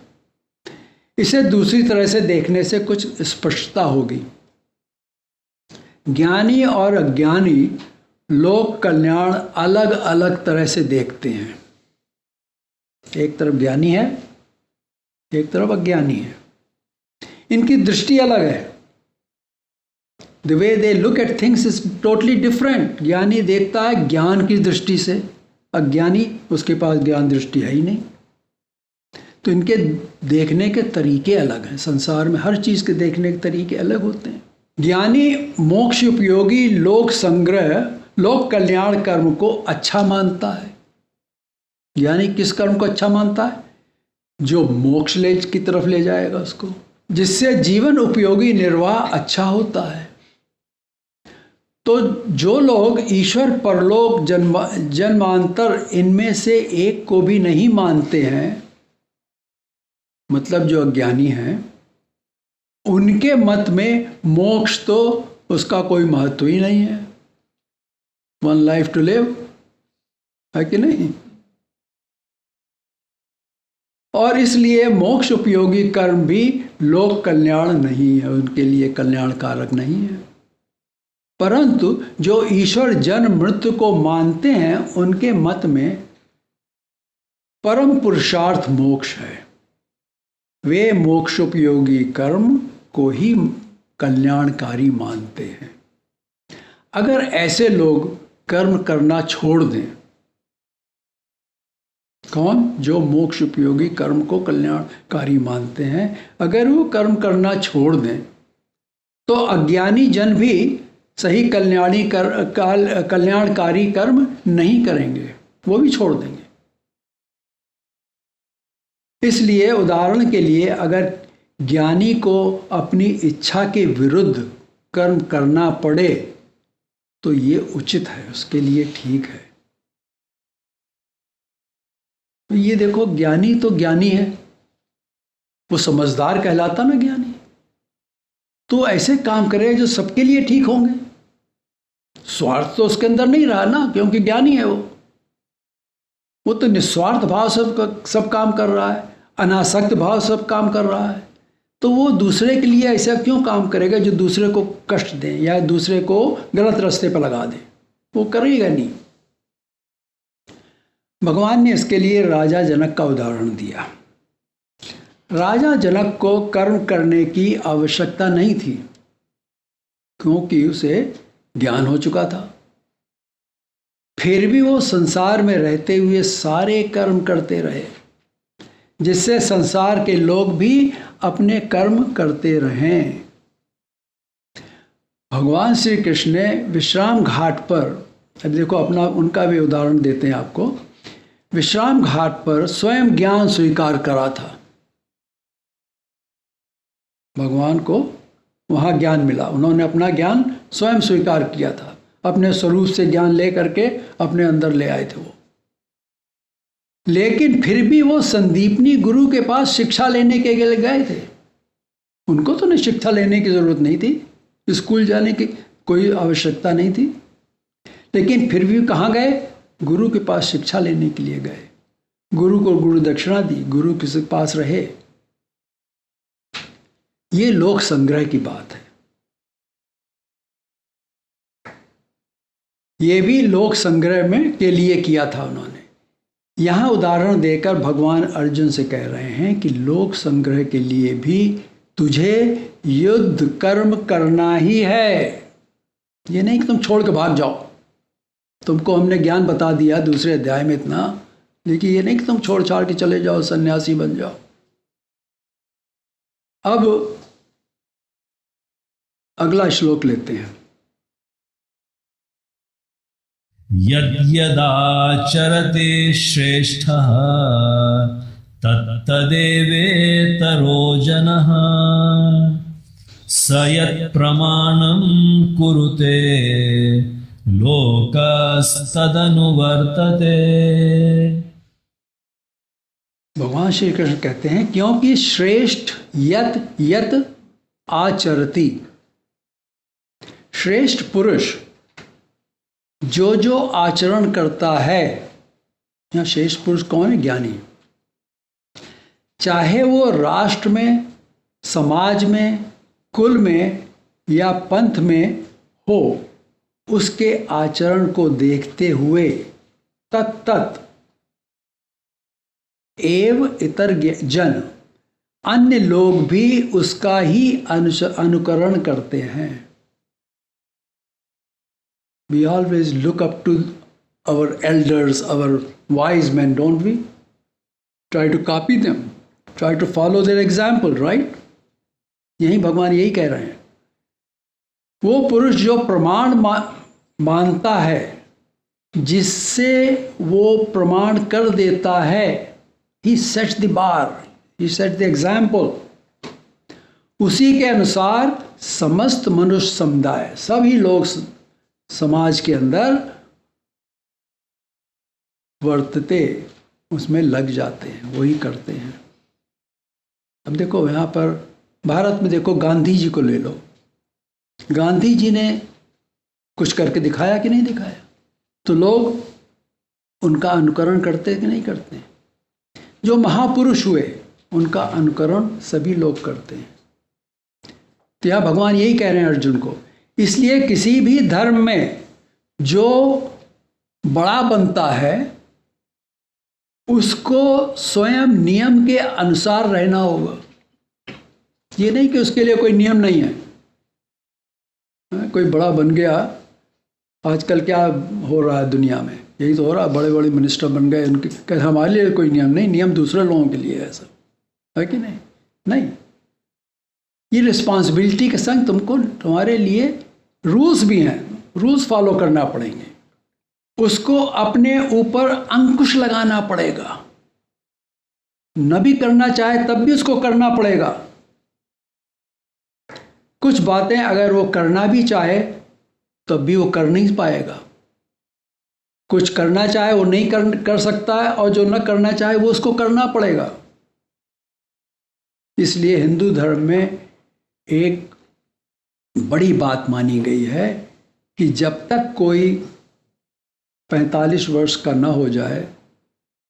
इसे दूसरी तरह से देखने से कुछ स्पष्टता होगी। ज्ञानी और अज्ञानी लोक कल्याण अलग अलग तरह से देखते हैं। एक तरफ ज्ञानी है, एक तरफ अज्ञानी है। इनकी दृष्टि अलग है। The way they look at things is totally different. ज्ञानी देखता है ज्ञान की दृष्टि से, अज्ञानी, उसके पास ज्ञान दृष्टि है ही नहीं। तो इनके देखने के तरीके अलग हैं। संसार में हर चीज़ के देखने के तरीके अलग होते हैं। ज्ञानी मोक्ष उपयोगी लोक संग्रह, लोक कल्याण कर्म को अच्छा मानता है। ज्ञानी किस कर्म को अच्छा मानता है? जो मोक्ष ले की तरफ ले जाएगा उसको, जिससे जीवन उपयोगी निर्वाह अच्छा होता है। तो जो लोग ईश्वर, परलोक, जन्मांतर, इनमें से एक को भी नहीं मानते हैं, मतलब जो अज्ञानी हैं, उनके मत में मोक्ष तो उसका कोई महत्व ही नहीं है। वन लाइफ टू लिव, है कि नहीं? और इसलिए मोक्ष उपयोगी कर्म भी लोक कल्याण नहीं है, उनके लिए कल्याणकारक नहीं है। परंतु जो ईश्वर जन्म मृत्यु को मानते हैं, उनके मत में परम पुरुषार्थ मोक्ष है। वे मोक्षोपयोगी कर्म को ही कल्याणकारी मानते हैं। अगर ऐसे लोग कर्म करना छोड़ दें, कौन? जो मोक्ष उपयोगी कर्म को कल्याणकारी मानते हैं, अगर वो कर्म करना छोड़ दें तो अज्ञानी जन भी सही कल्याणकारी कर्म नहीं करेंगे, वो भी छोड़ देंगे। इसलिए उदाहरण के लिए अगर ज्ञानी को अपनी इच्छा के विरुद्ध कर्म करना पड़े तो ये उचित है, उसके लिए ठीक है। ये देखो, ज्ञानी तो ज्ञानी है, वो समझदार कहलाता ना ज्ञानी, तो ऐसे काम करे जो सबके लिए ठीक होंगे। स्वार्थ तो उसके अंदर नहीं रहा ना, क्योंकि ज्ञानी है वो तो निस्वार्थ भाव सब काम कर रहा है, अनासक्त भाव सब काम कर रहा है। तो वो दूसरे के लिए ऐसा क्यों काम करेगा जो दूसरे को कष्ट दे या दूसरे को गलत रास्ते पर लगा दे? वो करेगा नहीं। भगवान ने इसके लिए राजा जनक का उदाहरण दिया। राजा जनक को कर्म करने की आवश्यकता नहीं थी, क्योंकि उसे ज्ञान हो चुका था। फिर भी वो संसार में रहते हुए सारे कर्म करते रहे, जिससे संसार के लोग भी अपने कर्म करते रहें। भगवान श्री कृष्ण ने विश्राम घाट पर, अब देखो अपना उनका भी उदाहरण देते हैं आपको, विश्राम घाट पर स्वयं ज्ञान स्वीकार करा था। भगवान को वहाँ ज्ञान मिला, उन्होंने अपना ज्ञान स्वयं स्वीकार किया था, अपने स्वरूप से ज्ञान ले करके अपने अंदर ले आए थे वो। लेकिन फिर भी वो संदीपनी गुरु के पास शिक्षा लेने के लिए गए थे। उनको तो नहीं शिक्षा लेने की जरूरत नहीं थी, स्कूल जाने की कोई आवश्यकता नहीं थी, लेकिन फिर भी कहाँ गए? गुरु के पास शिक्षा लेने के लिए गए। गुरु को गुरु दक्षिणा दी, गुरु के पास रहे। ये लोक संग्रह की बात है। ये भी लोक संग्रह में के लिए किया था उन्होंने। यहाँ उदाहरण देकर भगवान अर्जुन से कह रहे हैं कि लोक संग्रह के लिए भी तुझे युद्ध कर्म करना ही है। ये नहीं कि तुम छोड़ के भाग जाओ। तुमको हमने ज्ञान बता दिया दूसरे अध्याय में इतना, लेकिन ये नहीं कि तुम छोड़ छाड़ के चले जाओ, सन्यासी बन जाओ। अब अगला श्लोक लेते हैं। यद्यदाचरते श्रेष्ठः तत्तदेवेतरो जनः स यत्प्रमाणं कुरुते लोकस्तदनुवर्तते। भगवान श्री कृष्ण कहते हैं, क्योंकि श्रेष्ठ यत यत आचरति, श्रेष्ठ पुरुष जो आचरण करता है। यहाँ श्रेष्ठ पुरुष कौन है? ज्ञानी। चाहे वो राष्ट्र में, समाज में, कुल में या पंथ में हो, उसके आचरण को देखते हुए तत्त एव इतर जन, अन्य लोग भी उसका ही अनुकरण करते हैं। We always look up to our elders, our wise men, don't we? Try to copy them, try to follow their example, right? यही भगवान यही कह रहे हैं। वो पुरुष जो प्रमाण मानता है, जिससे वो प्रमाण कर देता है, he sets the bar, he sets the example, उसी के अनुसार समस्त मनुष्य समुदाय, सभी लोग समाज के अंदर वर्तते, उसमें लग जाते हैं, वही करते हैं। अब देखो यहाँ पर भारत में देखो, गांधी जी को ले लो। गांधी जी ने कुछ करके दिखाया कि नहीं दिखाया? तो लोग उनका अनुकरण करते कि नहीं करते? जो महापुरुष हुए उनका अनुकरण सभी लोग करते हैं। तो यह भगवान यही कह रहे हैं अर्जुन को। इसलिए किसी भी धर्म में जो बड़ा बनता है उसको स्वयं नियम के अनुसार रहना होगा। ये नहीं कि उसके लिए कोई नियम नहीं है। कोई बड़ा बन गया, आजकल क्या हो रहा है दुनिया में, यही तो हो रहा है, बड़े बड़े मिनिस्टर बन गए, उनके कहते हमारे लिए कोई नियम नहीं, नियम दूसरे लोगों के लिए है सब, है कि नहीं? नहीं, ये रिस्पॉन्सिबिलिटी के संग तुमको तुम्हारे लिए रूल्स भी हैं, रूल्स फॉलो करना पड़ेंगे, उसको अपने ऊपर अंकुश लगाना पड़ेगा। न भी करना चाहे तब भी उसको करना पड़ेगा। कुछ बातें अगर वो करना भी चाहे तब भी वो कर नहीं पाएगा। कुछ करना चाहे वो नहीं कर सकता है, और जो न करना चाहे वो उसको करना पड़ेगा। इसलिए हिंदू धर्म में एक बड़ी बात मानी गई है कि जब तक कोई 45 वर्ष का न हो जाए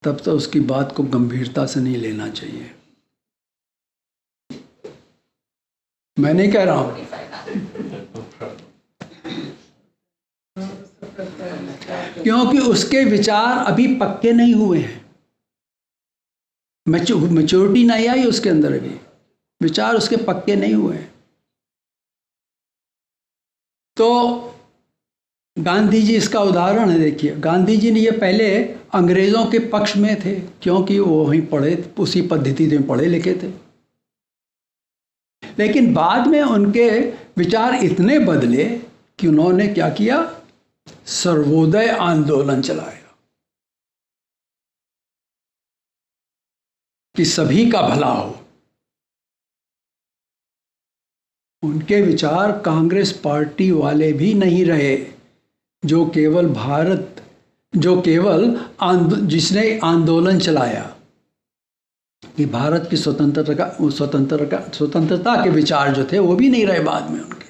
तब तक उसकी बात को गंभीरता से नहीं लेना चाहिए। मैं नहीं कह रहा हूं, क्योंकि उसके विचार अभी पक्के नहीं हुए हैं, मैच्योरिटी नहीं आई उसके अंदर, अभी विचार उसके पक्के नहीं हुए हैं। तो गांधी जी इसका उदाहरण है। देखिए, गांधी जी ने ये पहले अंग्रेज़ों के पक्ष में थे, क्योंकि वो वहीं पढ़े, उसी पद्धति में पढ़े लिखे थे। लेकिन बाद में उनके विचार इतने बदले कि उन्होंने क्या किया, सर्वोदय आंदोलन चलाया कि सभी का भला हो। उनके विचार कांग्रेस पार्टी वाले भी नहीं रहे, जो केवल जिसने आंदोलन चलाया कि भारत की स्वतंत्रता के विचार जो थे वो भी नहीं रहे बाद में उनके।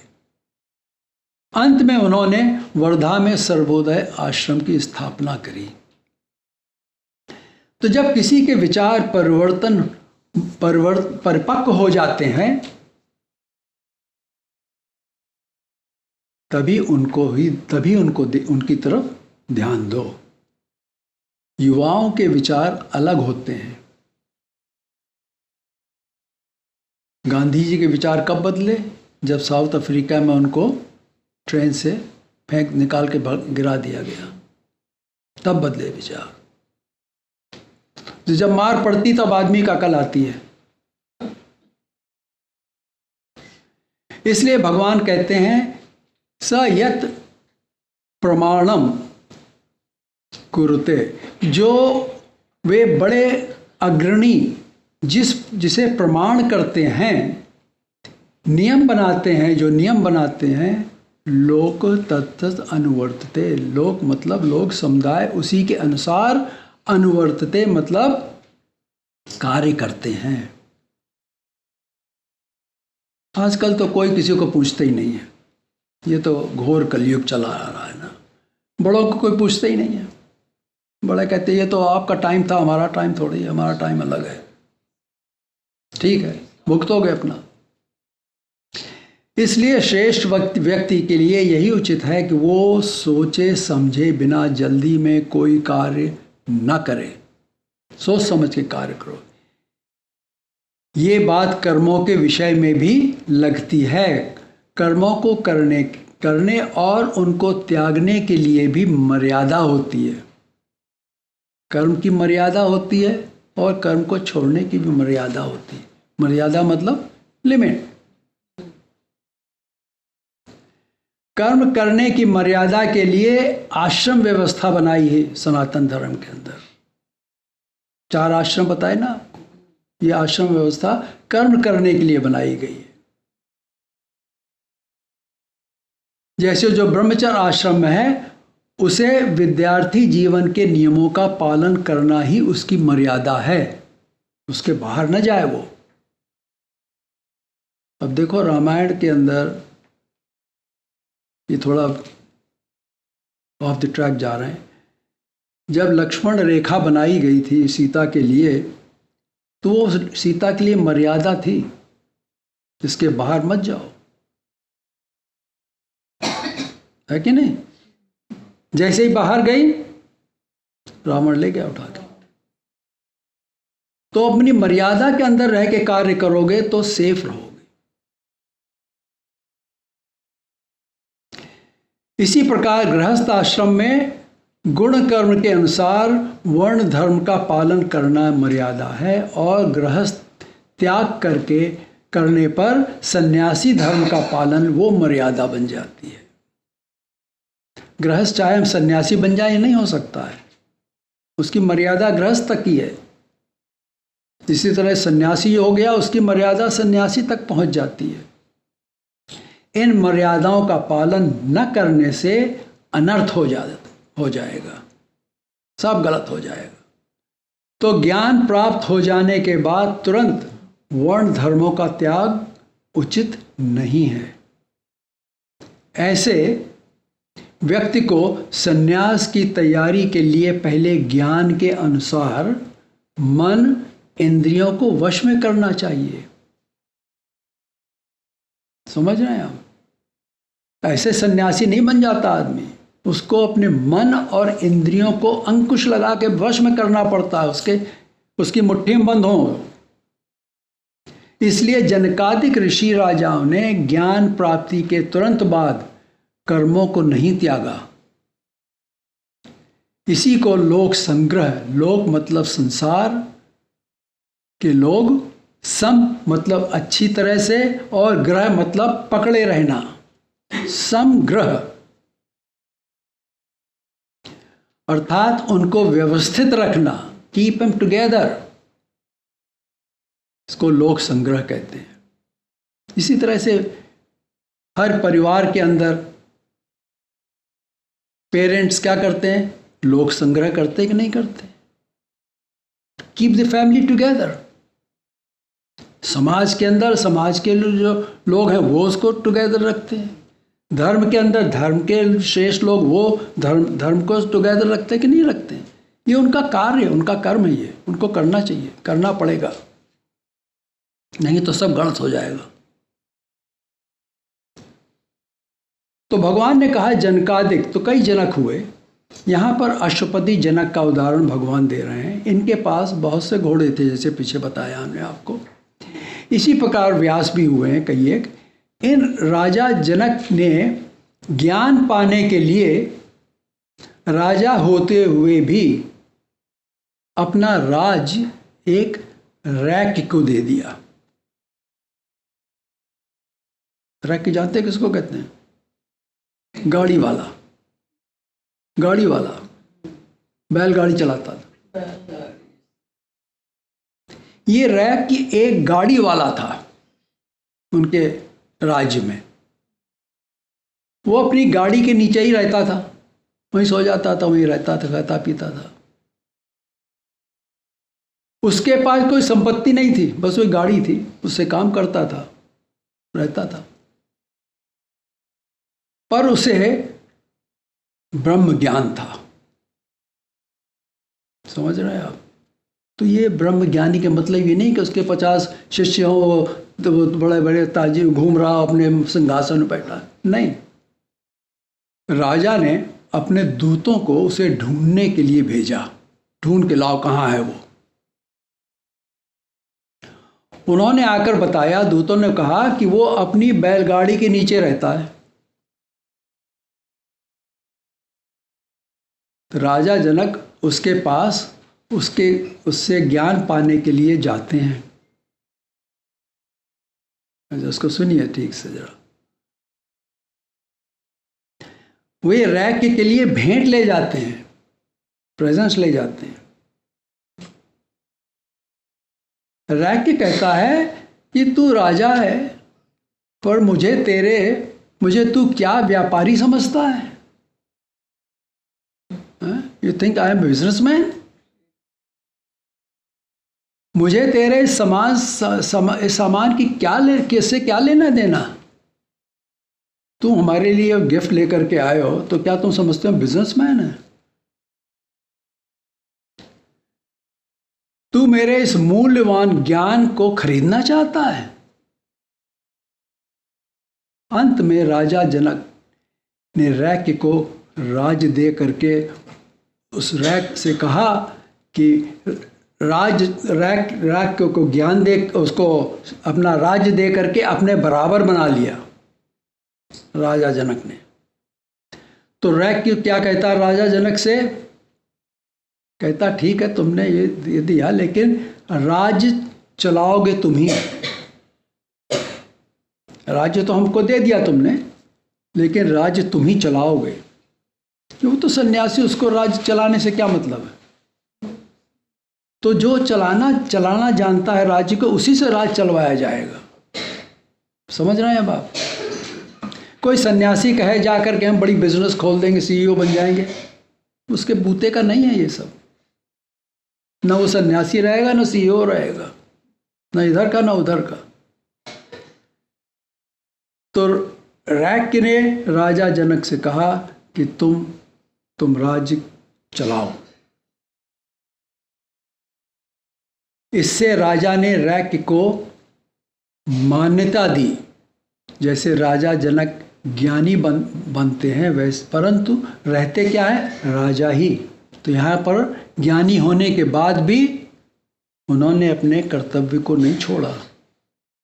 अंत में उन्होंने वर्धा में सर्वोदय आश्रम की स्थापना करी। तो जब किसी के विचार परिपक्व हो जाते हैं तभी उनकी तरफ ध्यान दो। युवाओं के विचार अलग होते हैं। गांधी जी के विचार कब बदले? जब साउथ अफ्रीका में उनको ट्रेन से निकाल के गिरा दिया गया, तब बदले विचार। तो जब मार पड़ती तब आदमी का अकल आती है। इसलिए भगवान कहते हैं स यत् प्रमाणम कुरुते, जो वे बड़े अग्रणी जिसे प्रमाण करते हैं, नियम बनाते हैं, जो नियम बनाते हैं, लोक तत्त अनुवर्तते, लोक मतलब लोग, समुदाय, उसी के अनुसार अनुवर्तते मतलब कार्य करते हैं। आजकल तो कोई किसी को पूछता ही नहीं है, ये तो घोर कलयुग चला आ रहा है ना। बड़ों को कोई पूछता ही नहीं है। बड़े कहते ये तो आपका टाइम था, हमारा टाइम थोड़ी है, हमारा टाइम अलग है, ठीक है, भुगतोगे अपना। इसलिए श्रेष्ठ व्यक्ति के लिए यही उचित है कि वो सोचे समझे बिना जल्दी में कोई कार्य न करे, सोच समझ के कार्य करो। ये बात कर्मों के विषय में भी लगती है। कर्मों को करने और उनको त्यागने के लिए भी मर्यादा होती है। कर्म की मर्यादा होती है और कर्म को छोड़ने की भी मर्यादा होती है। मर्यादा मतलब लिमिट। कर्म करने की मर्यादा के लिए आश्रम व्यवस्था बनाई है सनातन धर्म के अंदर। 4 आश्रम बताए ना आपको। ये आश्रम व्यवस्था कर्म करने के लिए बनाई गई है। जैसे जो ब्रह्मचर्य आश्रम में है, उसे विद्यार्थी जीवन के नियमों का पालन करना ही उसकी मर्यादा है, उसके बाहर न जाए वो। अब देखो रामायण के अंदर, ये थोड़ा ऑफ द ट्रैक जा रहे हैं, जब लक्ष्मण रेखा बनाई गई थी सीता के लिए, तो वो सीता के लिए मर्यादा थी, इसके बाहर मत जाओ, है कि नहीं। जैसे ही बाहर गई रावण ले गया उठा के। तो अपनी मर्यादा के अंदर रह के कार्य करोगे तो सेफ रहोगे। इसी प्रकार गृहस्थ आश्रम में गुण कर्म के अनुसार वर्ण धर्म का पालन करना मर्यादा है, और गृहस्थ त्याग करने पर सन्यासी धर्म का पालन वो मर्यादा बन जाती है। गृहस्थ चाहे हम सन्यासी बन जाए, ये नहीं हो सकता है, उसकी मर्यादा गृहस्थ तक ही है। इसी तरह सन्यासी हो गया, उसकी मर्यादा सन्यासी तक पहुंच जाती है। इन मर्यादाओं का पालन न करने से अनर्थ हो जाएगा, सब गलत हो जाएगा। तो ज्ञान प्राप्त हो जाने के बाद तुरंत वर्ण धर्मों का त्याग उचित नहीं है। ऐसे व्यक्ति को संन्यास की तैयारी के लिए पहले ज्ञान के अनुसार मन इंद्रियों को वश में करना चाहिए। समझ रहे हैं आप? ऐसे सन्यासी नहीं बन जाता आदमी, उसको अपने मन और इंद्रियों को अंकुश लगा के वश में करना पड़ता है, उसकी मुट्ठी में बंद हो। इसलिए जनकादिक ऋषि राजाओं ने ज्ञान प्राप्ति के तुरंत बाद कर्मों को नहीं त्यागा। इसी को लोक संग्रह, लोक मतलब संसार के लोग, सम मतलब अच्छी तरह से, और ग्रह मतलब पकड़े रहना, समग्रह, अर्थात उनको व्यवस्थित रखना, कीप एम टुगेदर, इसको लोक संग्रह कहते हैं। इसी तरह से हर परिवार के अंदर पेरेंट्स क्या करते हैं? लोक संग्रह करते कि नहीं करते? Keep the family together. समाज के अंदर समाज के जो लोग हैं वो उसको टुगेदर रखते हैं। धर्म के अंदर धर्म के श्रेष्ठ लोग वो धर्म को टुगेदर रखते हैं कि नहीं रखते हैं? ये उनका कार्य है, उनका कर्म है, ये उनको करना चाहिए, करना पड़ेगा, नहीं तो सब गलत हो जाएगा। तो भगवान ने कहा जनकादिक, तो कई जनक हुए। यहाँ पर अश्वपति जनक का उदाहरण भगवान दे रहे हैं। इनके पास बहुत से घोड़े थे, जैसे पीछे बताया हमने आपको। इसी प्रकार व्यास भी हुए हैं कई एक। इन राजा जनक ने ज्ञान पाने के लिए राजा होते हुए भी अपना राज एक रैक को दे दिया। रैक जानते हैं किसको कहते हैं? गाड़ी वाला, बैलगाड़ी चलाता था। ये रैक की एक गाड़ी वाला था उनके राज्य में। वो अपनी गाड़ी के नीचे ही रहता था, वहीं सो जाता था, वहीं रहता था, खाता पीता था। उसके पास कोई संपत्ति नहीं थी, बस वही गाड़ी थी, उससे काम करता था, रहता था। पर उसे ब्रह्म ज्ञान था। समझ रहे हैं आप? तो ये ब्रह्म ज्ञानी के मतलब ये नहीं कि उसके 50 शिष्य हो तो वो बड़े बड़े ताजी घूम रहा अपने सिंहासन में बैठा, नहीं। राजा ने अपने दूतों को उसे ढूंढने के लिए भेजा, ढूंढ के लाओ कहाँ है वो। उन्होंने आकर बताया, दूतों ने कहा कि वो अपनी बैलगाड़ी के नीचे रहता है। तो राजा जनक उसके पास उससे ज्ञान पाने के लिए जाते हैं। उसको सुनिए ठीक से जरा। वे रैक के लिए भेंट ले जाते हैं, प्रेजेंस ले जाते हैं। रैक कहता है कि तू राजा है, पर मुझे तू क्या व्यापारी समझता है? You think I am businessman? मुझे तेरे सामान की किससे क्या लेना देना? तुम हमारे लिए गिफ्ट लेकर के आए हो, तो क्या तुम समझते हो बिजनेसमैन है? तू मेरे इस मूल्यवान ज्ञान को खरीदना चाहता है। अंत में राजा जनक ने रैक्य को राज दे करके उस रैक्य से कहा कि रैक्य को ज्ञान दे, उसको अपना राज्य दे करके अपने बराबर बना लिया राजा जनक ने। तो रैक्य क्या कहता राजा जनक से? कहता ठीक है, तुमने ये दिया, लेकिन राज्य चलाओगे तुम ही। राज्य तो हमको दे दिया तुमने, लेकिन राज्य तुम ही चलाओगे। वो तो सन्यासी, उसको राज्य चलाने से क्या मतलब है? तो जो चलाना जानता है राज्य को, उसी से राज चलवाया जाएगा। समझ रहे हैं आप? कोई सन्यासी कहे जाकर के हम बड़ी बिजनेस खोल देंगे, सीईओ बन जाएंगे, उसके बूते का नहीं है ये सब। ना वो सन्यासी रहेगा, ना सीईओ रहेगा, ना इधर का ना उधर का। तो रैक्य ने राजा जनक से कहा कि तुम राज्य चलाओ। इससे राजा ने रैक्य को मान्यता दी। जैसे राजा जनक ज्ञानी बनते हैं वैसे, परंतु रहते क्या है? राजा ही। तो यहाँ पर ज्ञानी होने के बाद भी उन्होंने अपने कर्तव्य को नहीं छोड़ा।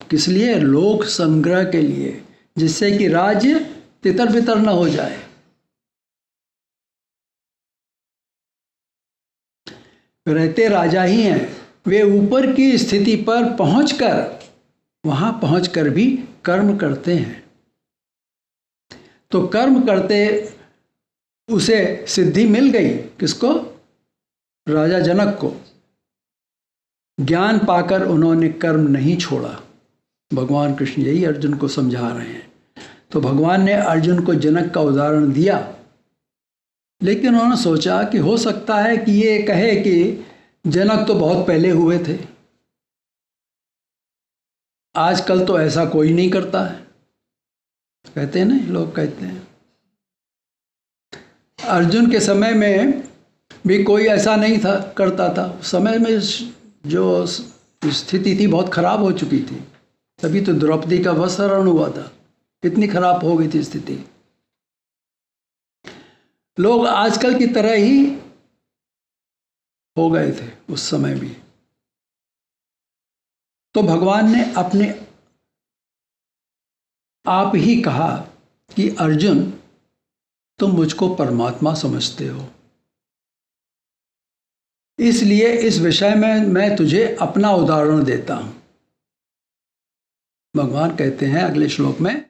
किस लिए? लोक संग्रह के लिए, जिससे कि राज्य तितर बितर न हो जाए। रहते राजा ही हैं। वे ऊपर की स्थिति पर वहां पहुंचकर भी कर्म करते हैं। तो कर्म करते उसे सिद्धि मिल गई। किसको? राजा जनक को। ज्ञान पाकर उन्होंने कर्म नहीं छोड़ा। भगवान कृष्ण यही अर्जुन को समझा रहे हैं। तो भगवान ने अर्जुन को जनक का उदाहरण दिया, लेकिन उन्होंने सोचा कि हो सकता है कि ये कहे कि जनक तो बहुत पहले हुए थे, आजकल तो ऐसा कोई नहीं करता है। कहते हैं ना, लोग कहते हैं। अर्जुन के समय में भी कोई ऐसा नहीं था, करता था। उस समय में जो स्थिति थी बहुत खराब हो चुकी थी, तभी तो द्रौपदी का वस्त्रहरण हुआ था। इतनी खराब हो गई थी स्थिति। लोग आजकल की तरह ही हो गए थे उस समय भी। तो भगवान ने अपने आप ही कहा कि अर्जुन, तुम मुझको परमात्मा समझते हो, इसलिए इस विषय में मैं तुझे अपना उदाहरण देता हूं। भगवान कहते हैं अगले श्लोक में,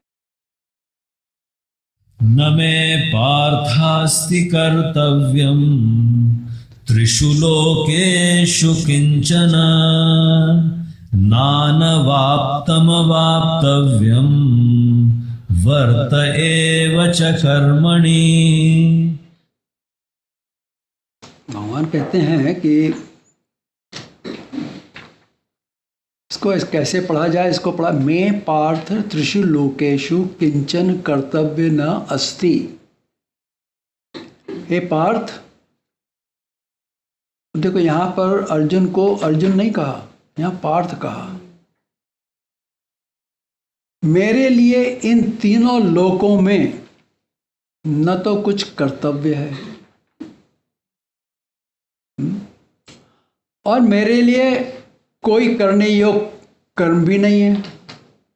न मे पार्थास्ति कर्तव्यम त्रिषु लोकेषु किंचन नानवाप्तमवाप्तव्यम वर्त एव च कर्मणि। भगवान कहते हैं कि इसको कैसे पढ़ा जाए? इसको पढ़ा, मैं पार्थ त्रिषु लोकेषु किंचन कर्तव्य न अस्ति। हे पार्थ, देखो यहां पर अर्जुन को अर्जुन नहीं कहा, यहां पार्थ कहा। मेरे लिए इन तीनों लोकों में न तो कुछ कर्तव्य है और मेरे लिए कोई करने योग्य कर्म भी नहीं है।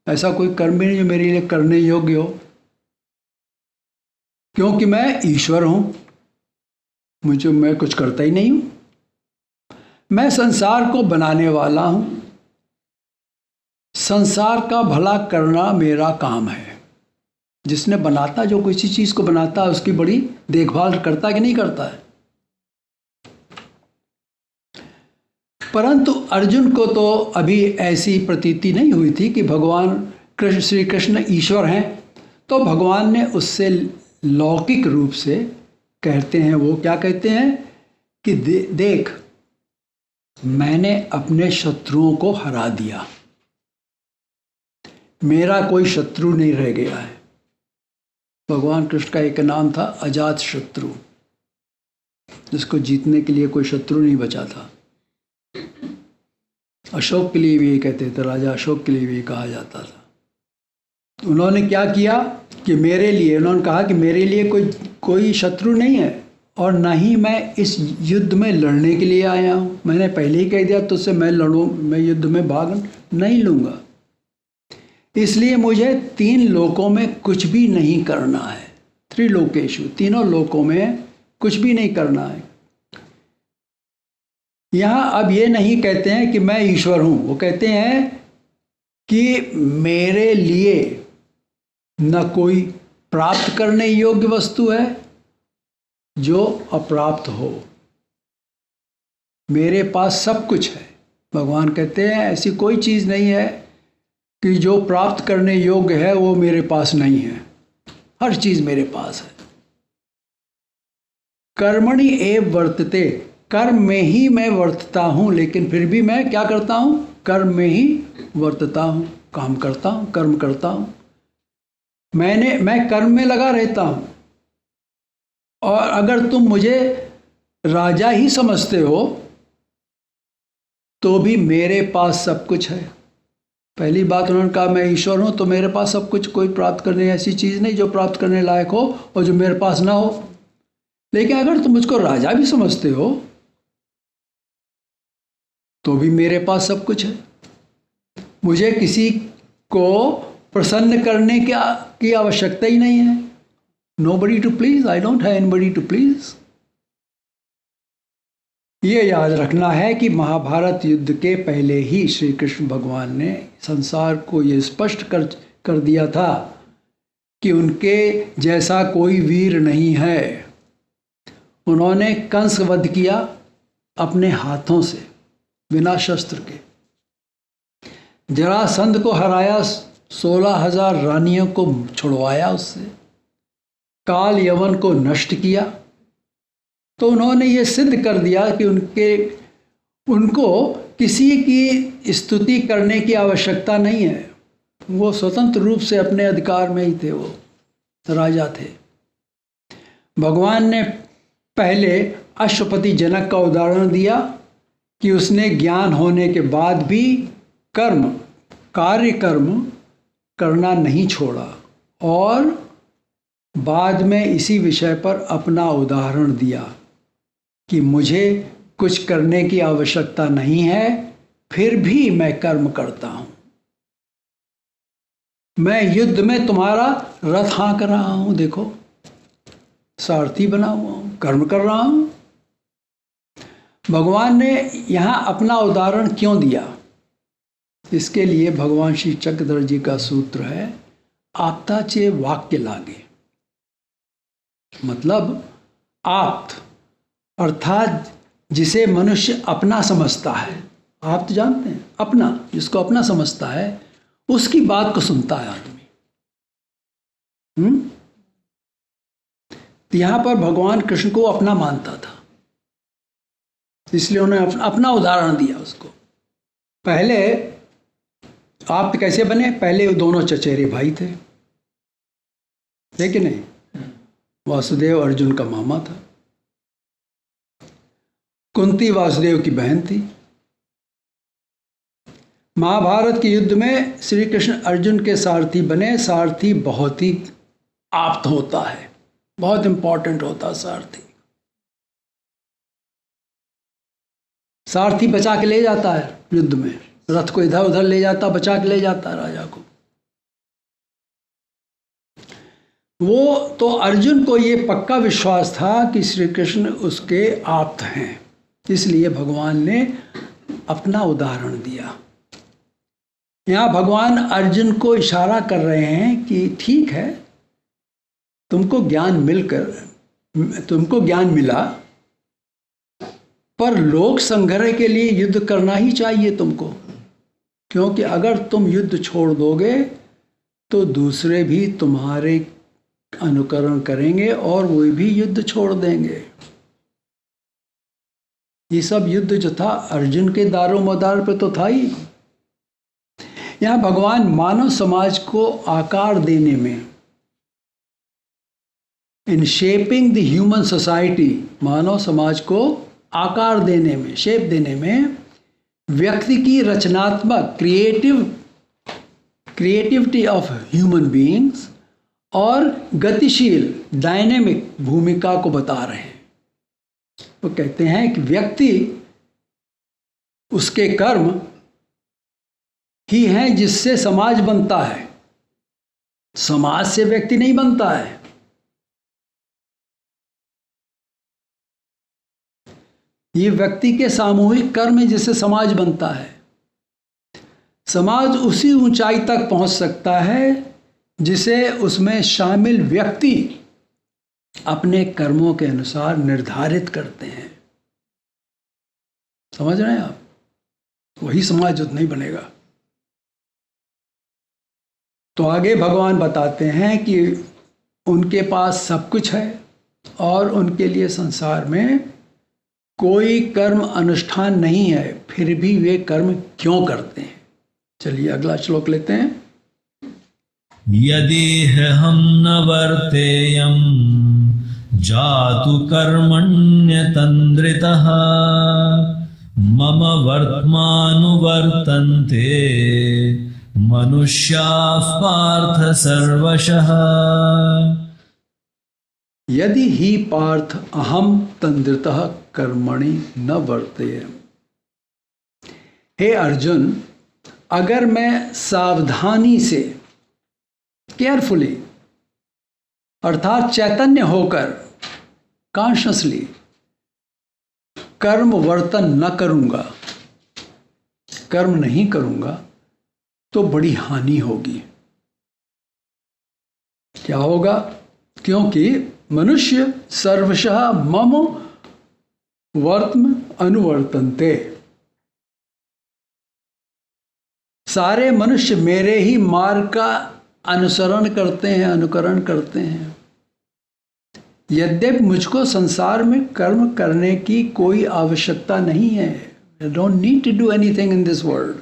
ऐसा कोई कर्म भी नहीं जो मेरे लिए करने योग्य हो, क्योंकि मैं ईश्वर हूं। मैं कुछ करता ही नहीं हूं। मैं संसार को बनाने वाला हूं। संसार का भला करना मेरा काम है। जिसने बनाता, जो किसी चीज को बनाता है, उसकी बड़ी देखभाल करता है कि नहीं करता है। परंतु अर्जुन को तो अभी ऐसी प्रतीति नहीं हुई थी कि भगवान श्री कृष्ण ईश्वर हैं। तो भगवान ने उससे लौकिक रूप से कहते हैं, वो क्या कहते हैं कि देख, मैंने अपने शत्रुओं को हरा दिया, मेरा कोई शत्रु नहीं रह गया है। भगवान कृष्ण का एक नाम था अजात शत्रु, जिसको जीतने के लिए कोई शत्रु नहीं बचा था। अशोक के लिए भी ये कहते थे, राजा अशोक के लिए भी कहा जाता था। उन्होंने क्या किया कि मेरे लिए, उन्होंने कहा कि मेरे लिए कोई शत्रु नहीं है और ना ही मैं इस युद्ध में लड़ने के लिए आया हूँ। मैंने पहले ही कह दिया तुझसे मैं युद्ध में भाग नहीं लूँगा। इसलिए मुझे 3 लोकों में कुछ भी नहीं करना है। 3 लोकेशु, तीनों लोकों में कुछ भी नहीं करना है। यहाँ अब ये नहीं कहते हैं कि मैं ईश्वर हूँ, वो कहते हैं कि मेरे लिए न कोई प्राप्त करने योग्य वस्तु है जो अप्राप्त हो, मेरे पास सब कुछ है। भगवान कहते हैं ऐसी कोई चीज़ नहीं है कि जो प्राप्त करने योग्य है वो मेरे पास नहीं है, हर चीज़ मेरे पास है। कर्मणि एव वर्तते, कर्म में ही मैं वर्तता हूँ, लेकिन फिर भी मैं क्या करता हूँ, कर्म में ही वर्तता हूँ, काम करता हूँ, कर्म करता हूँ। मैं कर्म में लगा रहता हूँ। और अगर तुम मुझे राजा ही समझते हो तो भी मेरे पास सब कुछ है। पहली बात उन्होंने कहा मैं ईश्वर हूँ तो मेरे पास सब कुछ, कोई प्राप्त करने ऐसी चीज़ नहीं जो प्राप्त करने लायक हो और जो मेरे पास ना हो। लेकिन अगर तुम मुझको राजा भी समझते हो तो भी मेरे पास सब कुछ है। मुझे किसी को प्रसन्न करने की आवश्यकता ही नहीं है। Nobody to please, I don't have anybody to please। ये याद रखना है कि महाभारत युद्ध के पहले ही श्री कृष्ण भगवान ने संसार को ये स्पष्ट कर दिया था कि उनके जैसा कोई वीर नहीं है। उन्होंने कंस वध किया अपने हाथों से, बिना शस्त्र के। जरासंध को हराया, 16,000 रानियों को छुड़वाया उससे। काल यवन को नष्ट किया। तो उन्होंने ये सिद्ध कर दिया कि उनको किसी की स्तुति करने की आवश्यकता नहीं है। वो स्वतंत्र रूप से अपने अधिकार में ही थे, वो राजा थे। भगवान ने पहले अश्वपति जनक का उदाहरण दिया कि उसने ज्ञान होने के बाद भी कार्य कर्म करना नहीं छोड़ा, और बाद में इसी विषय पर अपना उदाहरण दिया कि मुझे कुछ करने की आवश्यकता नहीं है, फिर भी मैं कर्म करता हूँ। मैं युद्ध में तुम्हारा रथ हाँक रहा हूँ, देखो सारथी बना हुआ हूँ, कर्म कर रहा हूँ। भगवान ने यहाँ अपना उदाहरण क्यों दिया? इसके लिए भगवान श्री चक्रधर जी का सूत्र है, आप्ताचे वाक्य लागे। मतलब आप्त अर्थात जिसे मनुष्य अपना समझता है। आप तो जानते हैं अपना, जिसको अपना समझता है उसकी बात को सुनता है आदमी। तो यहाँ पर भगवान कृष्ण को अपना मानता था, इसलिए उन्होंने अपना उदाहरण दिया उसको। पहले आप कैसे बने? पहले वो दोनों चचेरे भाई थे, लेकिन नहीं, वासुदेव अर्जुन का मामा था, कुंती वासुदेव की बहन थी। महाभारत के युद्ध में श्री कृष्ण अर्जुन के सारथी बने। सारथी बहुत ही आप्त होता है, बहुत इंपॉर्टेंट होता है सारथी। सारथी बचा के ले जाता है युद्ध में, रथ को इधर उधर ले जाता, बचा के ले जाता है राजा को। वो तो अर्जुन को ये पक्का विश्वास था कि श्री कृष्ण उसके आप्त हैं, इसलिए भगवान ने अपना उदाहरण दिया। यहाँ भगवान अर्जुन को इशारा कर रहे हैं कि ठीक है, तुमको ज्ञान मिला, पर लोक संग्रह के लिए युद्ध करना ही चाहिए तुमको, क्योंकि अगर तुम युद्ध छोड़ दोगे तो दूसरे भी तुम्हारे अनुकरण करेंगे और वो भी युद्ध छोड़ देंगे। ये सब युद्ध जो था अर्जुन के दारो मदार पे तो था ही। यहाँ भगवान मानव समाज को आकार देने में, in shaping the human society, मानव समाज को आकार देने में, शेप देने में व्यक्ति की रचनात्मक क्रिएटिविटी ऑफ ह्यूमन बीइंग्स और गतिशील डायनेमिक भूमिका को बता रहे हैं। वो कहते हैं कि व्यक्ति, उसके कर्म ही हैं जिससे समाज बनता है, समाज से व्यक्ति नहीं बनता है। ये व्यक्ति के सामूहिक कर्म है जिससे समाज बनता है। समाज उसी ऊंचाई तक पहुंच सकता है जिसे उसमें शामिल व्यक्ति अपने कर्मों के अनुसार निर्धारित करते हैं। समझ रहे हैं आप? वही समाज नहीं बनेगा। तो आगे भगवान बताते हैं कि उनके पास सब कुछ है और उनके लिए संसार में कोई कर्म अनुष्ठान नहीं है, फिर भी वे कर्म क्यों करते हैं। चलिए अगला श्लोक लेते हैं। यदि हम न वर्तेयं जातु कर्मण्यतन्द्रितः मम वर्त्मानुवर्तन्ते मनुष्याः पार्थ सर्वशः। यदि ही पार्थ अहम तन्द्रितः कर्मणि न वर्तेयम्। हे अर्जुन, अगर मैं सावधानी से, केयरफुली अर्थात चैतन्य होकर, कॉन्शियसली कर्म वर्तन न करूंगा, कर्म नहीं करूंगा, तो बड़ी हानि होगी। क्या होगा? क्योंकि मनुष्य सर्वशः मम वर्त्म अनुवर्तन्ते। सारे मनुष्य मेरे ही मार्ग का अनुसरण करते हैं, अनुकरण करते हैं। यद्यपि मुझको संसार में कर्म करने की कोई आवश्यकता नहीं है, I don't need to do anything in this world,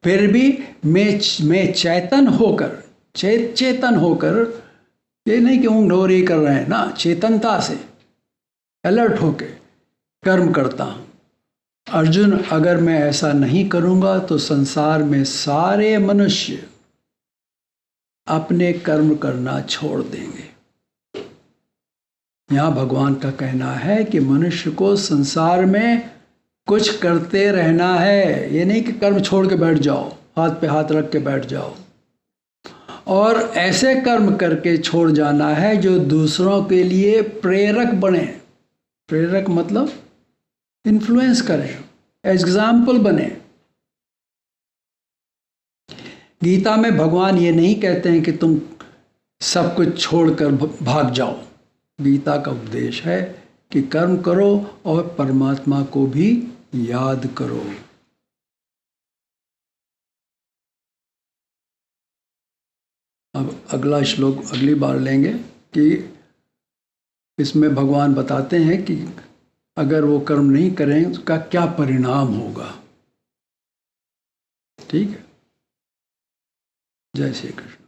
फिर भी मैं चेतन होकर, चेतन होकर, ये नहीं कि ऊँघ ढोरी कर रहे हैं ना, चेतनता से अलर्ट होके कर्म करता हूँ। अर्जुन, अगर मैं ऐसा नहीं करूँगा तो संसार में सारे मनुष्य अपने कर्म करना छोड़ देंगे। यहाँ भगवान का कहना है कि मनुष्य को संसार में कुछ करते रहना है। ये नहीं कि कर्म छोड़ के बैठ जाओ, हाथ पे हाथ रख के बैठ जाओ, और ऐसे कर्म करके छोड़ जाना है जो दूसरों के लिए प्रेरक बने। प्रेरक मतलब इन्फ्लुएंस करें, एग्जाम्पल बने। गीता में भगवान ये नहीं कहते हैं कि तुम सब कुछ छोड़कर भाग जाओ। गीता का उपदेश है कि कर्म करो और परमात्मा को भी याद करो। अब अगला श्लोक अगली बार लेंगे कि इसमें भगवान बताते हैं कि अगर वो कर्म नहीं करें उसका क्या परिणाम होगा। ठीक है। जय श्री कृष्ण।